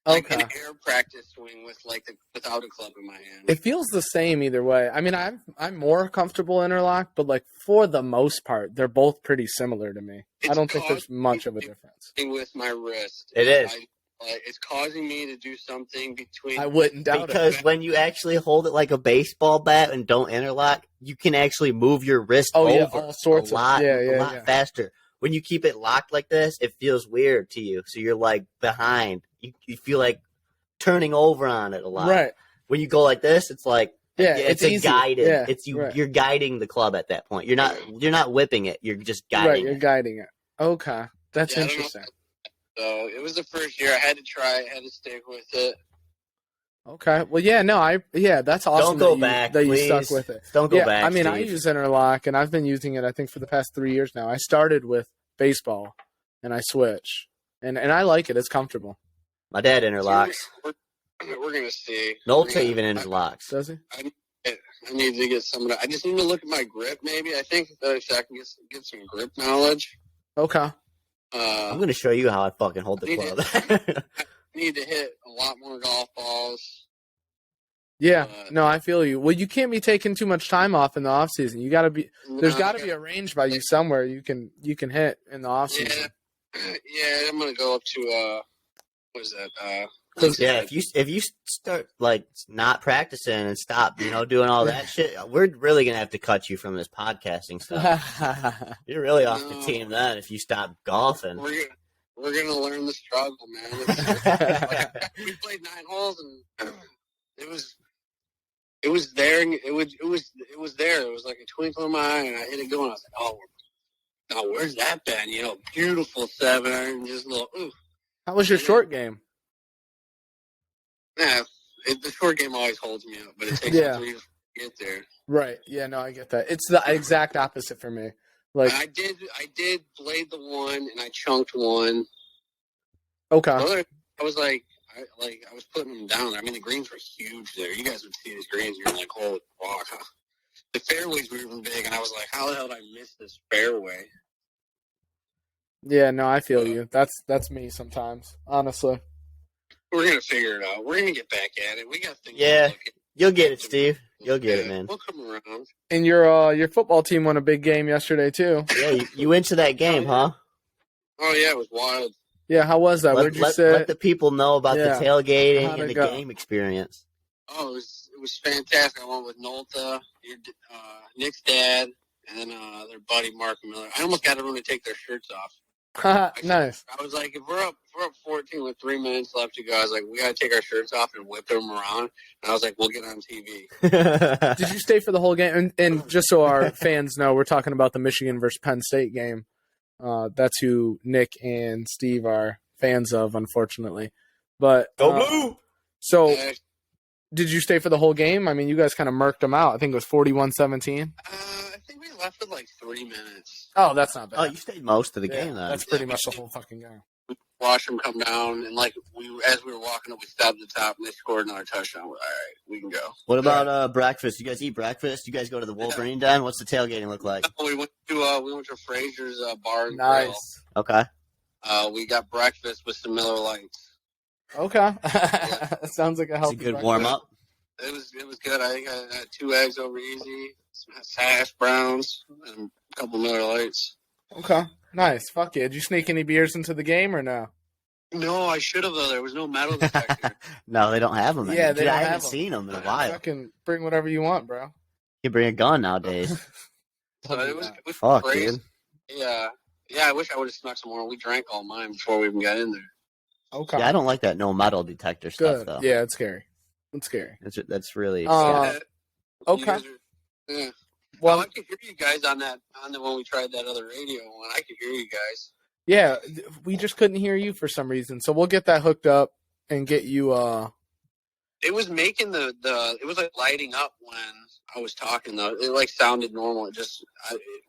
[SPEAKER 3] Like an air practice swing without a club in my hand.
[SPEAKER 2] It feels the same either way. I mean, I'm more comfortable interlock, but like for the most part, they're both pretty similar to me. I don't think there's much of a difference.
[SPEAKER 3] With my wrist,
[SPEAKER 1] it is.
[SPEAKER 3] It's causing me to do something between.
[SPEAKER 2] I wouldn't doubt it.
[SPEAKER 1] Because when you actually hold it like a baseball bat and don't interlock, you can actually move your wrist over
[SPEAKER 2] all sorts
[SPEAKER 1] a lot
[SPEAKER 2] faster.
[SPEAKER 1] When you keep it locked like this, it feels weird to you. So you're like behind. You feel like turning over on it a lot.
[SPEAKER 2] Right.
[SPEAKER 1] When you go like this, it's like it's a guided.
[SPEAKER 2] Yeah,
[SPEAKER 1] it's you. Right. You're guiding the club at that point. You're not whipping it. You're just guiding.
[SPEAKER 2] Right. You're guiding it. Okay, that's interesting.
[SPEAKER 3] So it was the first year. I had to try it. I had to stick with it.
[SPEAKER 2] Okay. Well, that's awesome.
[SPEAKER 1] Don't go back.
[SPEAKER 2] That
[SPEAKER 1] please.
[SPEAKER 2] You stuck with it.
[SPEAKER 1] Don't go back.
[SPEAKER 2] I mean,
[SPEAKER 1] Steve.
[SPEAKER 2] I use interlock, and I've been using it, I think, for the past 3 years now. I started with baseball, and I switch, and I like it. It's comfortable.
[SPEAKER 1] My dad interlocks.
[SPEAKER 3] We're gonna see.
[SPEAKER 1] Nolte even interlocks.
[SPEAKER 2] Does he?
[SPEAKER 3] I need to get some of that. I just need to look at my grip. Maybe I think that I can get some grip knowledge.
[SPEAKER 2] Okay.
[SPEAKER 1] I'm going to show you how I fucking hold the club.
[SPEAKER 3] I need to hit a lot more golf balls.
[SPEAKER 2] Yeah, no, I feel you. Well, you can't be taking too much time off in the off season. You got to be. There's got to be a range by you somewhere you can hit in the off season.
[SPEAKER 3] Yeah, I'm gonna go up to what is that?
[SPEAKER 1] Yeah, if you start like not practicing and stop, doing all that shit, we're really gonna have to cut you from this podcasting stuff. You're really off the team then if you stop golfing.
[SPEAKER 3] We're gonna learn the struggle, man. We played 9 holes and it was there. It was there. It was like a twinkle in my eye, and I hit it going. I was like, oh, now where's that been? Beautiful 7-iron, just a little. Ooh.
[SPEAKER 2] How was your short game?
[SPEAKER 3] Yeah, the short game always holds me up, but it takes 3 to get there.
[SPEAKER 2] Right. Yeah. No, I get that. It's the exact opposite for me. Like
[SPEAKER 3] I did blade the one, and I chunked one.
[SPEAKER 2] Okay.
[SPEAKER 3] I was like. I was putting them down there. I mean, the greens were huge there. You guys would see these greens, and you're like, holy fuck. The fairways were even big, and I was like, how the hell did I miss this fairway?
[SPEAKER 2] Yeah, no, I feel you. That's me sometimes, honestly.
[SPEAKER 3] We're going to figure it out. We're going to get back at it. We got things.
[SPEAKER 1] Yeah, you'll get it, Steve. You'll get it, man.
[SPEAKER 3] We'll come around.
[SPEAKER 2] And your football team won a big game yesterday, too.
[SPEAKER 1] Yeah, you went to that game, huh?
[SPEAKER 3] Oh, yeah, it was wild.
[SPEAKER 2] Yeah, how was that? Where'd you sit?
[SPEAKER 1] Let the people know about the tailgating
[SPEAKER 2] How'd
[SPEAKER 1] and
[SPEAKER 2] it
[SPEAKER 1] the
[SPEAKER 2] go?
[SPEAKER 1] game experience.
[SPEAKER 3] Oh, it was fantastic. I went with Nolta, Nick's dad, and then their buddy Mark Miller. I almost got everyone to take their shirts off.
[SPEAKER 2] Nice.
[SPEAKER 3] I was like, if we're up 14 with 3 minutes left to go, I was like, we got to take our shirts off and whip them around. And I was like, we'll get on TV.
[SPEAKER 2] Did you stay for the whole game? And just so our fans know, we're talking about the Michigan versus Penn State game. That's who Nick and Steve are fans of, unfortunately. But
[SPEAKER 1] Go Blue!
[SPEAKER 2] So, did you stay for the whole game? I mean, you guys kind of murked them out. I think it was 41-17.
[SPEAKER 3] I think we left with like 3 minutes.
[SPEAKER 2] Oh, that's not bad.
[SPEAKER 1] Oh, you stayed most of the game then.
[SPEAKER 2] That's pretty much the whole fucking game.
[SPEAKER 3] We watched them come down, and like as we were walking up, we stopped at the top, and they scored another touchdown. We're, all right, we can go.
[SPEAKER 1] What about breakfast? You guys eat breakfast? You guys go to the Wolverine Den? What's the tailgating look like?
[SPEAKER 3] We went to Fraser's bar and
[SPEAKER 2] Nice.
[SPEAKER 3] grill.
[SPEAKER 1] Okay.
[SPEAKER 3] We got breakfast with some Miller Lights.
[SPEAKER 2] Okay. Sounds like a healthy
[SPEAKER 1] It's a good warm up.
[SPEAKER 3] It was good. I think I had 2 eggs over easy, some hash browns, and a couple Miller Lights.
[SPEAKER 2] Okay. Nice. Fuck yeah. Did you sneak any beers into the game or no?
[SPEAKER 3] No, I should have though. There was no metal detector.
[SPEAKER 1] No, they don't have them.
[SPEAKER 2] Yeah, they
[SPEAKER 1] Dude,
[SPEAKER 2] don't
[SPEAKER 1] I
[SPEAKER 2] have
[SPEAKER 1] haven't
[SPEAKER 2] them.
[SPEAKER 1] seen them in a while.
[SPEAKER 2] Fucking bring whatever you want, bro.
[SPEAKER 1] You bring a gun nowadays.
[SPEAKER 3] So it was
[SPEAKER 1] Fuck,
[SPEAKER 3] crazy.
[SPEAKER 1] dude.
[SPEAKER 3] Yeah. I wish I would have snuck some more. We drank all mine before we even got in there.
[SPEAKER 2] Okay.
[SPEAKER 1] Yeah, I don't like that no metal detector stuff
[SPEAKER 2] Good.
[SPEAKER 1] though.
[SPEAKER 2] Yeah, it's scary. It's scary.
[SPEAKER 1] That's really.
[SPEAKER 2] Okay.
[SPEAKER 3] Yeah.
[SPEAKER 2] Well,
[SPEAKER 3] I could hear you guys on the when we tried that other radio one. I could hear you guys.
[SPEAKER 2] yeah, we just couldn't hear you for some reason. So we'll get that hooked up and get you.
[SPEAKER 3] It was making it was like lighting up when I was talking though. It like sounded normal. It just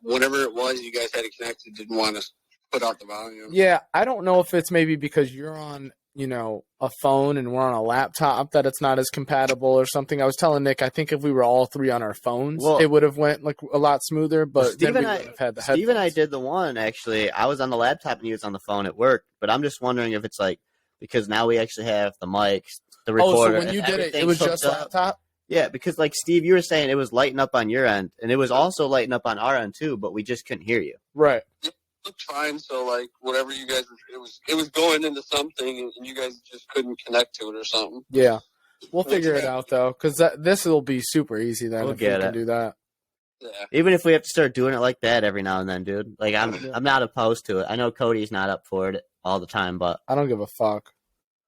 [SPEAKER 3] whatever it was, you guys had it connected. Didn't want to put out the volume.
[SPEAKER 2] Yeah, I don't know if it's maybe because you're on, a phone and we're on a laptop that it's not as compatible or something. I was telling Nick, I think if we were all three on our phones, it would have went like a lot smoother. But
[SPEAKER 1] Steve
[SPEAKER 2] then
[SPEAKER 1] and
[SPEAKER 2] we
[SPEAKER 1] I
[SPEAKER 2] would have had the
[SPEAKER 1] Steve and I
[SPEAKER 2] headphones.
[SPEAKER 1] did the one actually. I was on the laptop and he was on the phone at work. But I'm just wondering if it's like because now we actually have the mics, the recorder.
[SPEAKER 2] Oh, so when you did it was just laptop?
[SPEAKER 1] Yeah, because like Steve, you were saying it was lighting up on your end, and it was also lighting up on our end too, but we just couldn't hear you.
[SPEAKER 2] Right.
[SPEAKER 3] Looked fine. So like whatever you guys, it was going into something, and you guys just couldn't connect to it or something.
[SPEAKER 2] Yeah. We'll figure it out though, because this will be super easy then if we can do that.
[SPEAKER 3] Yeah.
[SPEAKER 1] Even if we have to start doing it like that every now and then, dude. Like I'm not opposed to it. I know Cody's not up for it all the time, but
[SPEAKER 2] I don't give a fuck.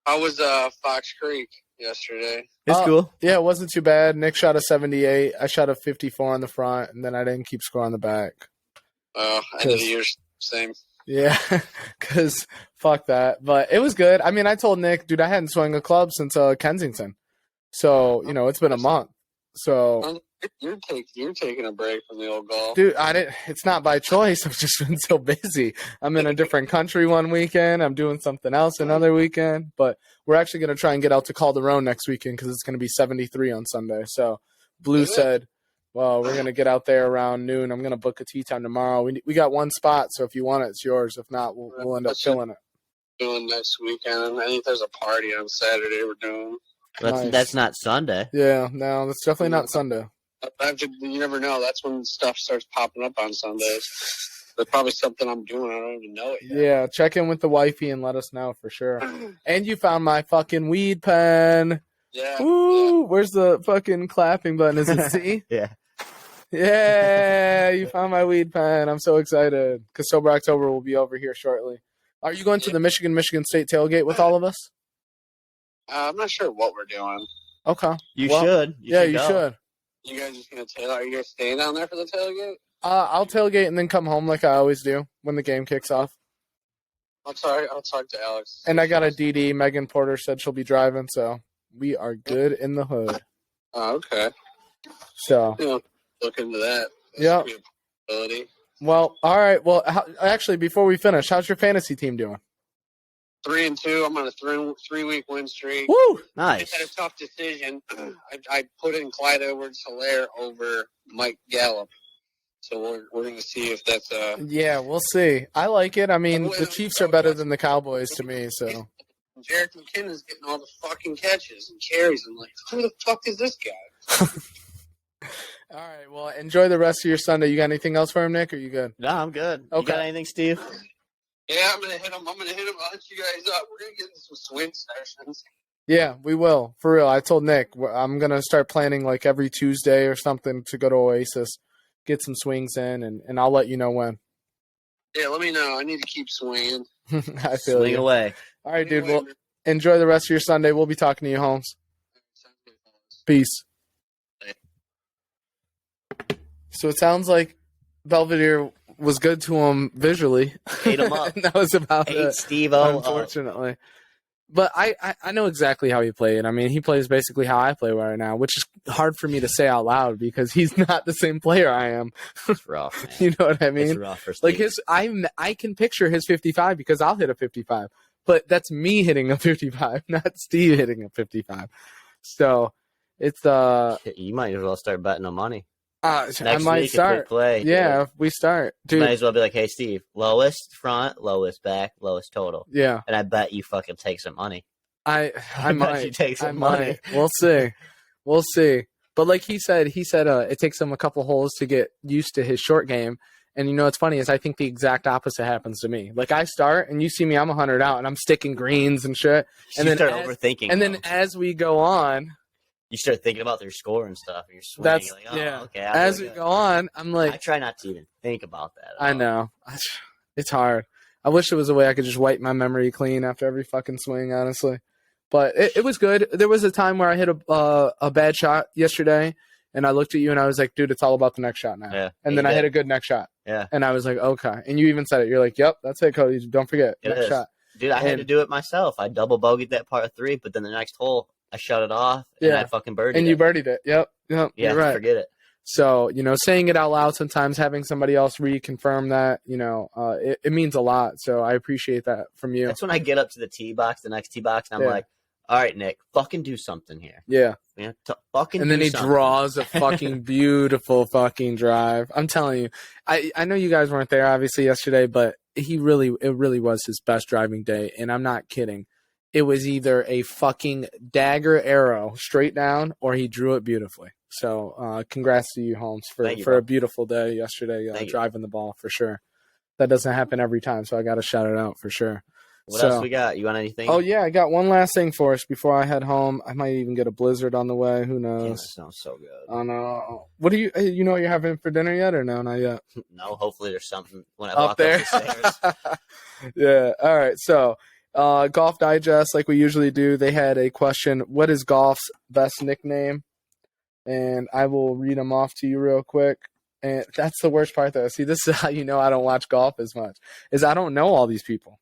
[SPEAKER 3] I was Fox Creek yesterday.
[SPEAKER 1] it's cool.
[SPEAKER 2] Yeah, it wasn't too bad. Nick shot a 78. I shot a 54 on the front, and then I didn't keep score on the back.
[SPEAKER 3] Oh, end of the year, same.
[SPEAKER 2] Yeah, because fuck that. But it was good. I mean, I told Nick, dude, I hadn't swung a club since Kensington. So, it's been a month. So
[SPEAKER 3] You're taking a break from the old golf.
[SPEAKER 2] dude, it's not by choice. I've just been so busy. I'm in a different country one weekend. I'm doing something else another weekend. But we're actually going to try and get out to Calderon next weekend because it's going to be 73 on Sunday. So Blue said, well, we're going to get out there around noon. I'm going to book a tee time tomorrow. We got one spot, so if you want it, it's yours. If not, we'll end up killing it.
[SPEAKER 3] Doing next weekend. I think there's a party on Saturday we're doing.
[SPEAKER 1] That's not Sunday.
[SPEAKER 2] Yeah, no, that's definitely not Sunday.
[SPEAKER 3] You never know. That's when stuff starts popping up on Sundays. There's probably something I'm doing. I don't even know it yet.
[SPEAKER 2] Yeah, check in with the wifey and let us know for sure. And you found my fucking weed pen.
[SPEAKER 3] Yeah.
[SPEAKER 2] Woo! Where's the fucking clapping button? Is it C?
[SPEAKER 1] Yeah.
[SPEAKER 2] Yeah, you found my weed pen. I'm so excited because Sober October will be over here shortly. Are you going to the Michigan State tailgate with all of us?
[SPEAKER 3] I'm not sure what we're doing.
[SPEAKER 2] Okay.
[SPEAKER 1] You should.
[SPEAKER 2] You
[SPEAKER 1] go.
[SPEAKER 2] should.
[SPEAKER 3] You guys just gonna tail? Are you guys staying down there for the tailgate?
[SPEAKER 2] I'll tailgate and then come home like I always do when the game kicks off.
[SPEAKER 3] I'll talk to Alex.
[SPEAKER 2] And I got a DD. Megan Porter said she'll be driving, so we are good in the hood.
[SPEAKER 3] Oh, okay.
[SPEAKER 2] So
[SPEAKER 3] look into that.
[SPEAKER 2] Yeah. Well, all right. Well, actually, before we finish, how's your fantasy team doing?
[SPEAKER 3] 3-2. I'm on a 3-week win streak.
[SPEAKER 2] Woo!
[SPEAKER 1] Nice.
[SPEAKER 3] I had a tough decision. I put in Clyde Edwards-Helaire over Mike Gallup. So we're going to see if that's
[SPEAKER 2] Yeah, we'll see. I like it. I mean, the Chiefs are better than the Cowboys to me. So
[SPEAKER 3] Jarek McKinnon's getting all the fucking catches and carries. I'm like, who the fuck is this guy?
[SPEAKER 2] all right. Well, enjoy the rest of your Sunday. You got anything else for him, Nick? Or you good?
[SPEAKER 1] No, I'm good.
[SPEAKER 2] Okay.
[SPEAKER 1] You got anything, Steve?
[SPEAKER 3] Yeah, I'm gonna hit him. I'll hit you guys up. We're gonna get into some swing sessions.
[SPEAKER 2] Yeah, we will. For real. I told Nick I'm going to start planning like every Tuesday or something to go to Oasis, get some swings in, and I'll let you know when.
[SPEAKER 3] Yeah, let me know. I need to keep swinging.
[SPEAKER 2] I feel
[SPEAKER 1] Swing
[SPEAKER 2] you.
[SPEAKER 1] away.
[SPEAKER 2] All right, dude. Well, enjoy the rest of your Sunday. We'll be talking to you, Holmes. Peace. So it sounds like Belvedere was good to him visually.
[SPEAKER 1] Ate him up.
[SPEAKER 2] And that was about
[SPEAKER 1] Ate
[SPEAKER 2] it,
[SPEAKER 1] Steve-O
[SPEAKER 2] unfortunately. But I know exactly how he played. I mean, he plays basically how I play right now, which is hard for me to say out loud because he's not the same player I am.
[SPEAKER 1] It's rough, man.
[SPEAKER 2] You know what I mean?
[SPEAKER 1] It's rough for Steve.
[SPEAKER 2] Like I can picture his 55 because I'll hit a 55, but that's me hitting a 55, not Steve hitting a 55. So it's
[SPEAKER 1] You might as well start betting on money.
[SPEAKER 2] I
[SPEAKER 1] Next
[SPEAKER 2] might
[SPEAKER 1] week,
[SPEAKER 2] start.
[SPEAKER 1] if we play,
[SPEAKER 2] Yeah, if we start,
[SPEAKER 1] you
[SPEAKER 2] dude.
[SPEAKER 1] might as well be like, hey, Steve, lowest front, lowest back, lowest total.
[SPEAKER 2] Yeah,
[SPEAKER 1] And I bet you fucking take some money.
[SPEAKER 2] I
[SPEAKER 1] bet
[SPEAKER 2] might.
[SPEAKER 1] you take some money.
[SPEAKER 2] We'll see. But like he said, it takes him a couple holes to get used to his short game. And you know what's funny is I think the exact opposite happens to me. Like I start and you see me, I'm 100 out and I'm sticking greens and shit. And
[SPEAKER 1] You
[SPEAKER 2] then
[SPEAKER 1] start overthinking.
[SPEAKER 2] And then as we go on,
[SPEAKER 1] you start thinking about their score and stuff. And you're swinging.
[SPEAKER 2] that's
[SPEAKER 1] You're like, oh,
[SPEAKER 2] yeah.
[SPEAKER 1] okay.
[SPEAKER 2] As we go on, I'm like,
[SPEAKER 1] I try not to even think about that.
[SPEAKER 2] I know. It's hard. I wish there was a way I could just wipe my memory clean after every fucking swing, honestly. But it was good. There was a time where I hit a bad shot yesterday, and I looked at you and I was like, dude, it's all about the next shot now.
[SPEAKER 1] Yeah,
[SPEAKER 2] and then I hit a good next shot.
[SPEAKER 1] Yeah.
[SPEAKER 2] And I was like, okay. And you even said it. You're like, yep, that's it, Cody. Don't forget. Next shot.
[SPEAKER 1] Dude, I had to do it myself. I double bogeyed that par 3, but then the next hole, I shut it off, and I fucking birdied it.
[SPEAKER 2] And you birdied it. Yep.
[SPEAKER 1] Yeah,
[SPEAKER 2] you're right.
[SPEAKER 1] Forget it.
[SPEAKER 2] So, saying it out loud sometimes, having somebody else reconfirm that, it means a lot. So I appreciate that from you.
[SPEAKER 1] That's when I get up to the tee box, the next tee box, and I'm like, all right, Nick, fucking do something here.
[SPEAKER 2] Yeah.
[SPEAKER 1] Fucking
[SPEAKER 2] and then he
[SPEAKER 1] something.
[SPEAKER 2] draws a fucking beautiful fucking drive. I'm telling you. I know you guys weren't there, obviously, yesterday, but it really was his best driving day. And I'm not kidding. It was either a fucking dagger arrow straight down or he drew it beautifully. So congrats to you, Holmes, for a beautiful day yesterday, driving the ball for sure. That doesn't happen every time, so I got to shout it out for sure.
[SPEAKER 1] What else we got? You want anything?
[SPEAKER 2] Oh, yeah, I got one last thing for us before I head home. I might even get a blizzard on the way. Who knows?
[SPEAKER 1] Damn, that sounds so good.
[SPEAKER 2] Oh, no. What do you know what you're having for dinner yet or no? Not yet.
[SPEAKER 1] No, hopefully there's something when I
[SPEAKER 2] up
[SPEAKER 1] walk
[SPEAKER 2] there.
[SPEAKER 1] up the stairs.
[SPEAKER 2] Yeah, all right. So Golf Digest, like we usually do, they had a question, what is golf's best nickname? And I will read them off to you real quick. And that's the worst part, though. See, this is how you know I don't watch golf as much, is I don't know all these people.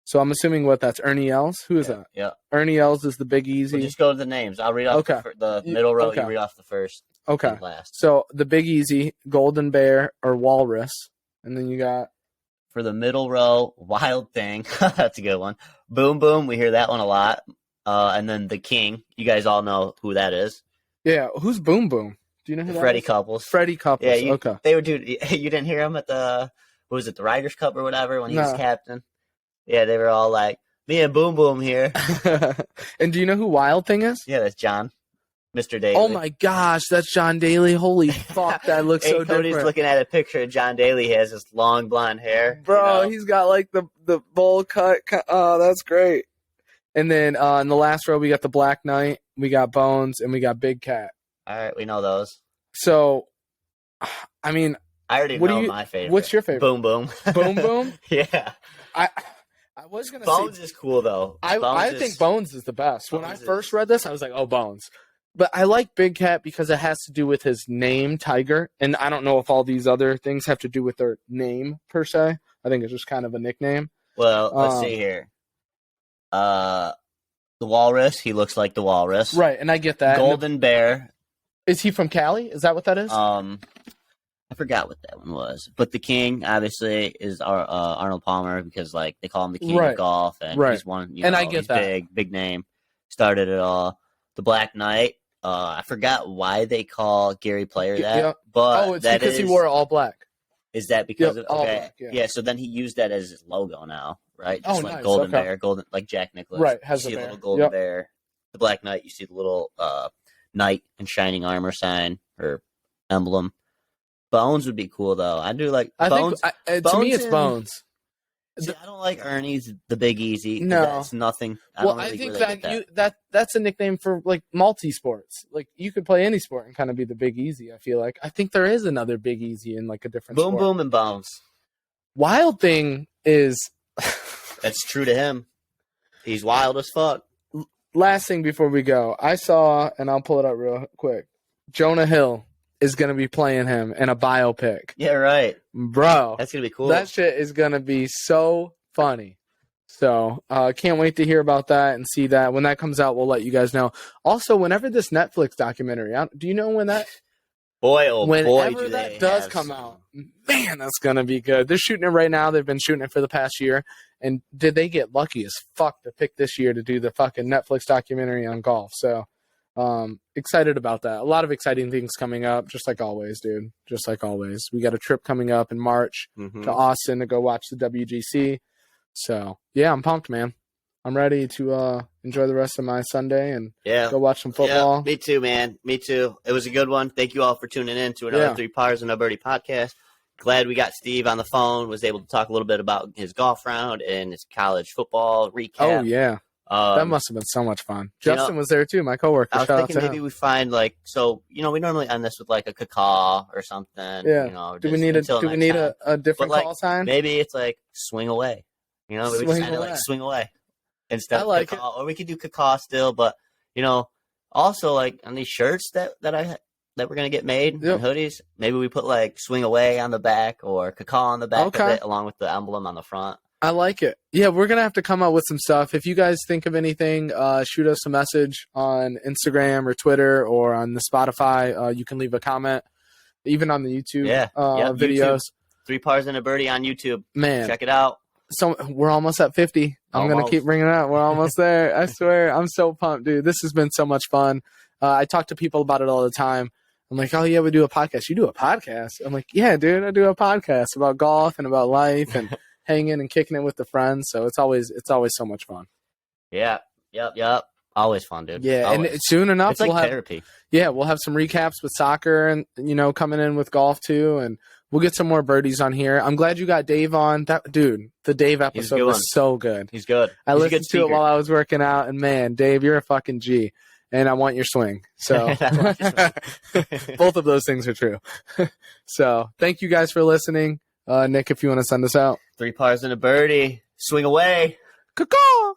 [SPEAKER 2] So I'm assuming that's Ernie Els? Who is that?
[SPEAKER 1] Yeah.
[SPEAKER 2] Ernie Els is the Big Easy.
[SPEAKER 1] We'll just go to the names. I'll read off the middle row. Okay. You read off the first.
[SPEAKER 2] Okay.
[SPEAKER 1] And last.
[SPEAKER 2] So the Big Easy, Golden Bear, or Walrus. And then you got...
[SPEAKER 1] For the middle row, Wild Thing. That's a good one. Boom Boom. We hear that one a lot. And then the King. You guys all know who that is.
[SPEAKER 2] Yeah. Who's Boom Boom? Do you know who that
[SPEAKER 1] Freddie
[SPEAKER 2] is?
[SPEAKER 1] Couples.
[SPEAKER 2] Freddie Couples.
[SPEAKER 1] Yeah,
[SPEAKER 2] okay.
[SPEAKER 1] They were you didn't hear him at the the Riders Cup or whatever when he was captain? Yeah, they were all like, me and Boom Boom here.
[SPEAKER 2] And do you know who Wild Thing is?
[SPEAKER 1] Yeah, that's John. Mr. Daly.
[SPEAKER 2] Oh my gosh, that's John Daly. Holy fuck, that looks so
[SPEAKER 1] Cody's
[SPEAKER 2] different.
[SPEAKER 1] Looking at a picture of John Daly. He has this long blonde hair.
[SPEAKER 2] Bro, he's got like the bowl cut. Oh, that's great. And then in the last row, we got the Black Knight, we got Bones, and we got Big Cat.
[SPEAKER 1] All right, we know those.
[SPEAKER 2] So, I mean,
[SPEAKER 1] I already know my favorite.
[SPEAKER 2] What's your favorite?
[SPEAKER 1] Boom Boom.
[SPEAKER 2] Boom Boom?
[SPEAKER 1] Yeah.
[SPEAKER 2] I was gonna
[SPEAKER 1] Bones
[SPEAKER 2] say
[SPEAKER 1] is cool though.
[SPEAKER 2] I think Bones is the best. When I first read this, I was like, oh, Bones. But I like Big Cat because it has to do with his name, Tiger. And I don't know if all these other things have to do with their name per se. I think it's just kind of a nickname.
[SPEAKER 1] Well, let's see here. The Walrus, he looks like the Walrus.
[SPEAKER 2] Right, and I get that.
[SPEAKER 1] Golden Bear.
[SPEAKER 2] Is he from Cali? Is that what that is?
[SPEAKER 1] I forgot what that one was. But the King, obviously, is Arnold Palmer because, like, they call him the King of golf. And he's one,
[SPEAKER 2] and I get that.
[SPEAKER 1] Big name. Started it all. The Black Knight, I forgot why they call Gary Player that. But
[SPEAKER 2] it's because he wore all black.
[SPEAKER 1] Is that because of,
[SPEAKER 2] all black,
[SPEAKER 1] yeah, so then he used that as his logo now, right?
[SPEAKER 2] Just
[SPEAKER 1] like
[SPEAKER 2] nice.
[SPEAKER 1] Golden Bear, like Jack Nicklaus.
[SPEAKER 2] Right,
[SPEAKER 1] has you see a little golden bear. The Black Knight, you see the little knight and shining armor sign or emblem. Bones would be cool though. I do like Bones.
[SPEAKER 2] To me, it's Bones.
[SPEAKER 1] See, I don't like Ernie's the Big Easy.
[SPEAKER 2] No.
[SPEAKER 1] That's nothing.
[SPEAKER 2] I think that's a nickname for like multi-sports. Like you could play any sport and kind of be the Big Easy, I feel like. I think there is another Big Easy in like a different
[SPEAKER 1] Boom,
[SPEAKER 2] sport.
[SPEAKER 1] boom, and bounce.
[SPEAKER 2] Wild thing is
[SPEAKER 1] That's true to him. He's wild as fuck.
[SPEAKER 2] Last thing before we go, I saw, and I'll pull it up real quick, Jonah Hill is going to be playing him in a biopic.
[SPEAKER 1] Yeah, right.
[SPEAKER 2] Bro.
[SPEAKER 1] That's going to be cool.
[SPEAKER 2] That shit is going to be so funny. So can't wait to hear about that and see that. When that comes out, we'll let you guys know. Also, whenever this Netflix documentary, do you know when that?
[SPEAKER 1] Boy, oh boy,
[SPEAKER 2] whenever that does come out, man, that's going to be good. They're shooting it right now. They've been shooting it for the past year. And did they get lucky as fuck to pick this year to do the fucking Netflix documentary on golf? So excited about that. A lot of exciting things coming up, just like always, dude. Just like always. We got a trip coming up in March to Austin to go watch the WGC. So, yeah, I'm pumped, man. I'm ready to enjoy the rest of my Sunday and go watch some football.
[SPEAKER 1] Yeah, me too, man. Me too. It was a good one. Thank you all for tuning in to another 3 Pars and a Birdie podcast. Glad we got Steve on the phone, was able to talk a little bit about his golf round and his college football recap.
[SPEAKER 2] Oh, yeah. That must have been so much fun. Justin was there, too, my coworker.
[SPEAKER 1] I was thinking maybe we find, like, so, we normally end this with, like, a cacaw or something.
[SPEAKER 2] Yeah. Do we need a different call sign?
[SPEAKER 1] Maybe it's, like, swing away. We just kind of, like, swing away. Instead of
[SPEAKER 2] like
[SPEAKER 1] cacaw. Or we could do cacaw still, but, also, like, on these shirts that we're going to get made, and hoodies, maybe we put, like, swing away on the back or cacaw on the back of it, along with the emblem on the front.
[SPEAKER 2] I like it. Yeah, we're going to have to come up with some stuff. If you guys think of anything, shoot us a message on Instagram or Twitter or on the Spotify. You can leave a comment, even on the YouTube videos.
[SPEAKER 1] YouTube. 3 Pars and a Birdie on YouTube.
[SPEAKER 2] Man.
[SPEAKER 1] Check it out.
[SPEAKER 2] So we're almost at 50. I'm going to keep bringing it up. We're almost there. I swear. I'm so pumped, dude. This has been so much fun. I talk to people about it all the time. I'm like, oh, yeah, we do a podcast. You do a podcast? I'm like, yeah, dude, I do a podcast about golf and about life and hanging and kicking it with the friends. So it's always so much fun.
[SPEAKER 1] Yeah. Yep. Always fun, dude.
[SPEAKER 2] Yeah.
[SPEAKER 1] Always.
[SPEAKER 2] And soon enough,
[SPEAKER 1] it's like therapy.
[SPEAKER 2] We'll have some recaps with soccer and, coming in with golf too. And we'll get some more birdies on here. I'm glad you got Dave on. The Dave episode was so good.
[SPEAKER 1] He's good.
[SPEAKER 2] I listened to it while I was working out, and man, Dave, you're a fucking G. And I want your swing. So both of those things are true. So thank you guys for listening. Nick, if you want to send us out.
[SPEAKER 1] 3 Pars and a Birdie. Swing away.
[SPEAKER 2] Caw-caw.